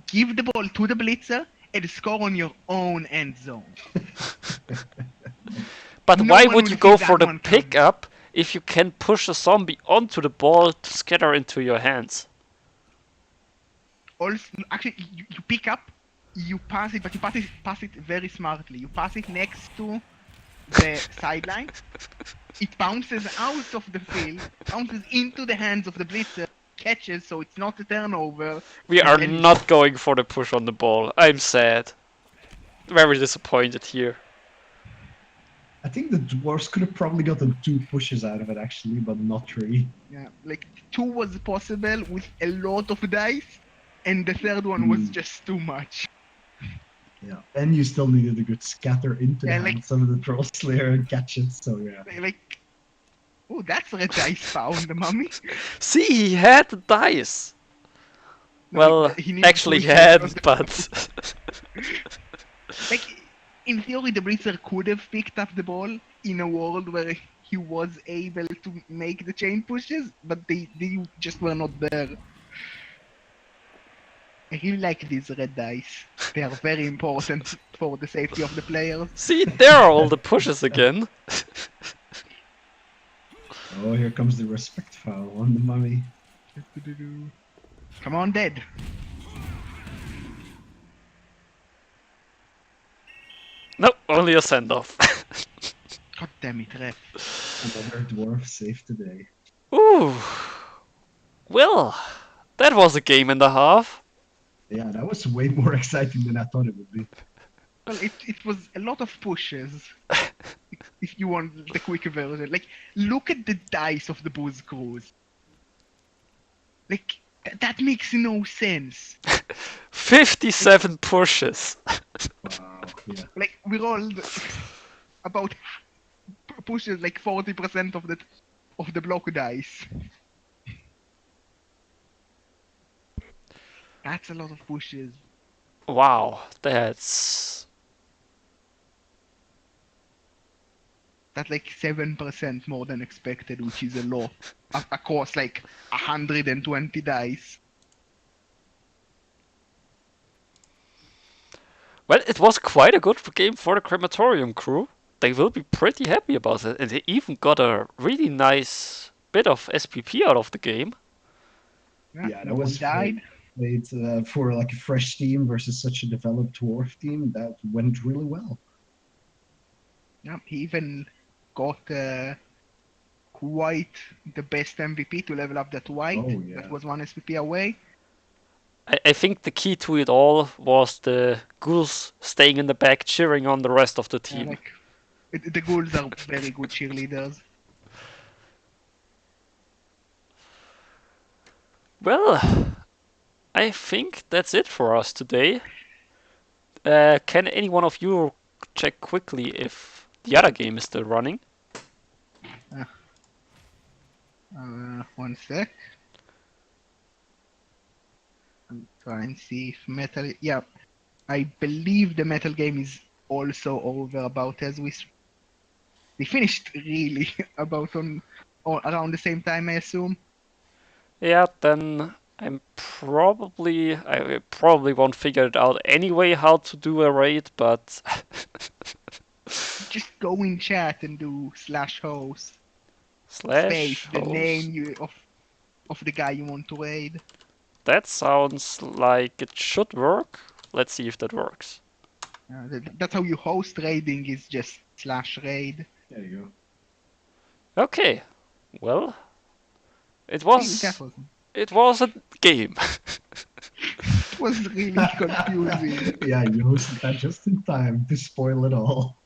Give the ball to the blitzer and score on your own end zone. But No why one would will you see go that for the one coming. pickup if you can push a zombie onto the ball to scatter into your hands? Also, actually, you pick up, you pass it, but you pass it very smartly. You pass it next to the sideline. It bounces out of the field, bounces into the hands of the blitzer, catches, so it's not a turnover. We and are then- not going for the push on the ball. I'm sad. Very disappointed here. I think the dwarves could have probably gotten 2 pushes out of it actually, but not 3. Yeah, like 2 was possible with a lot of dice, and the third one was just too much. Yeah, and you still needed a good scatter into Yeah, the like- hands of the troll slayer and catch it. So yeah, Like, Oh, that's red dice found, mummy. See, he had the dice. No, Well, he needed actually he pushes hadn't, because but like in theory, the Blitzer could have picked up the ball in a world where he was able to make the chain pushes, but they just were not there. I really like these red dice. They are very important for the safety of the players. see, there are all the pushes again. Oh, here comes the respect foul on the mummy. Come on, Dead. Nope, only a send-off. God damn it, ref. Another dwarf saved today. Ooh. Well, that was a game and a half. Yeah, that was way more exciting than I thought it would be. Well, it was a lot of pushes. If you want the quick version. Like, look at the dice of the Booze Cruise. Like, that makes no sense. 57 pushes. Wow, yeah. Like, we rolled about pushes like 40% of the block dice. That's a lot of pushes. Wow, that's That's like 7% more than expected, which is a lot. Across like 120 dice. well, it was quite a good game for the Crematorium crew. They will be pretty happy about it, and they even got a really nice bit of SPP out of the game. Yeah, no that was one died. great. For like a fresh team versus such a developed dwarf team. That went really well. Yeah, he even got quite the best MVP to level up that white. Oh, yeah. That was one SPP away. I think the key to it all was the ghouls staying in the back cheering on the rest of the Yeah, team. like, the ghouls are very good cheerleaders. Well, I think that's it for us today. Can any one of you check quickly if the other game is still running? One sec. I'm trying to see if metal. Yeah, I believe the metal game is also over about as we. They finished really about on around the same time, I assume. Yeah, then I probably won't figure it out anyway how to do a raid, but Just go in chat and do /host slash the host. name of the guy you want to raid. That sounds like it should work. Let's see if that works. That's how you host raiding, is just /raid. There you Okay, well, it That was a game. was really confusing. go. Yeah, you hosted that just in time to spoil it all.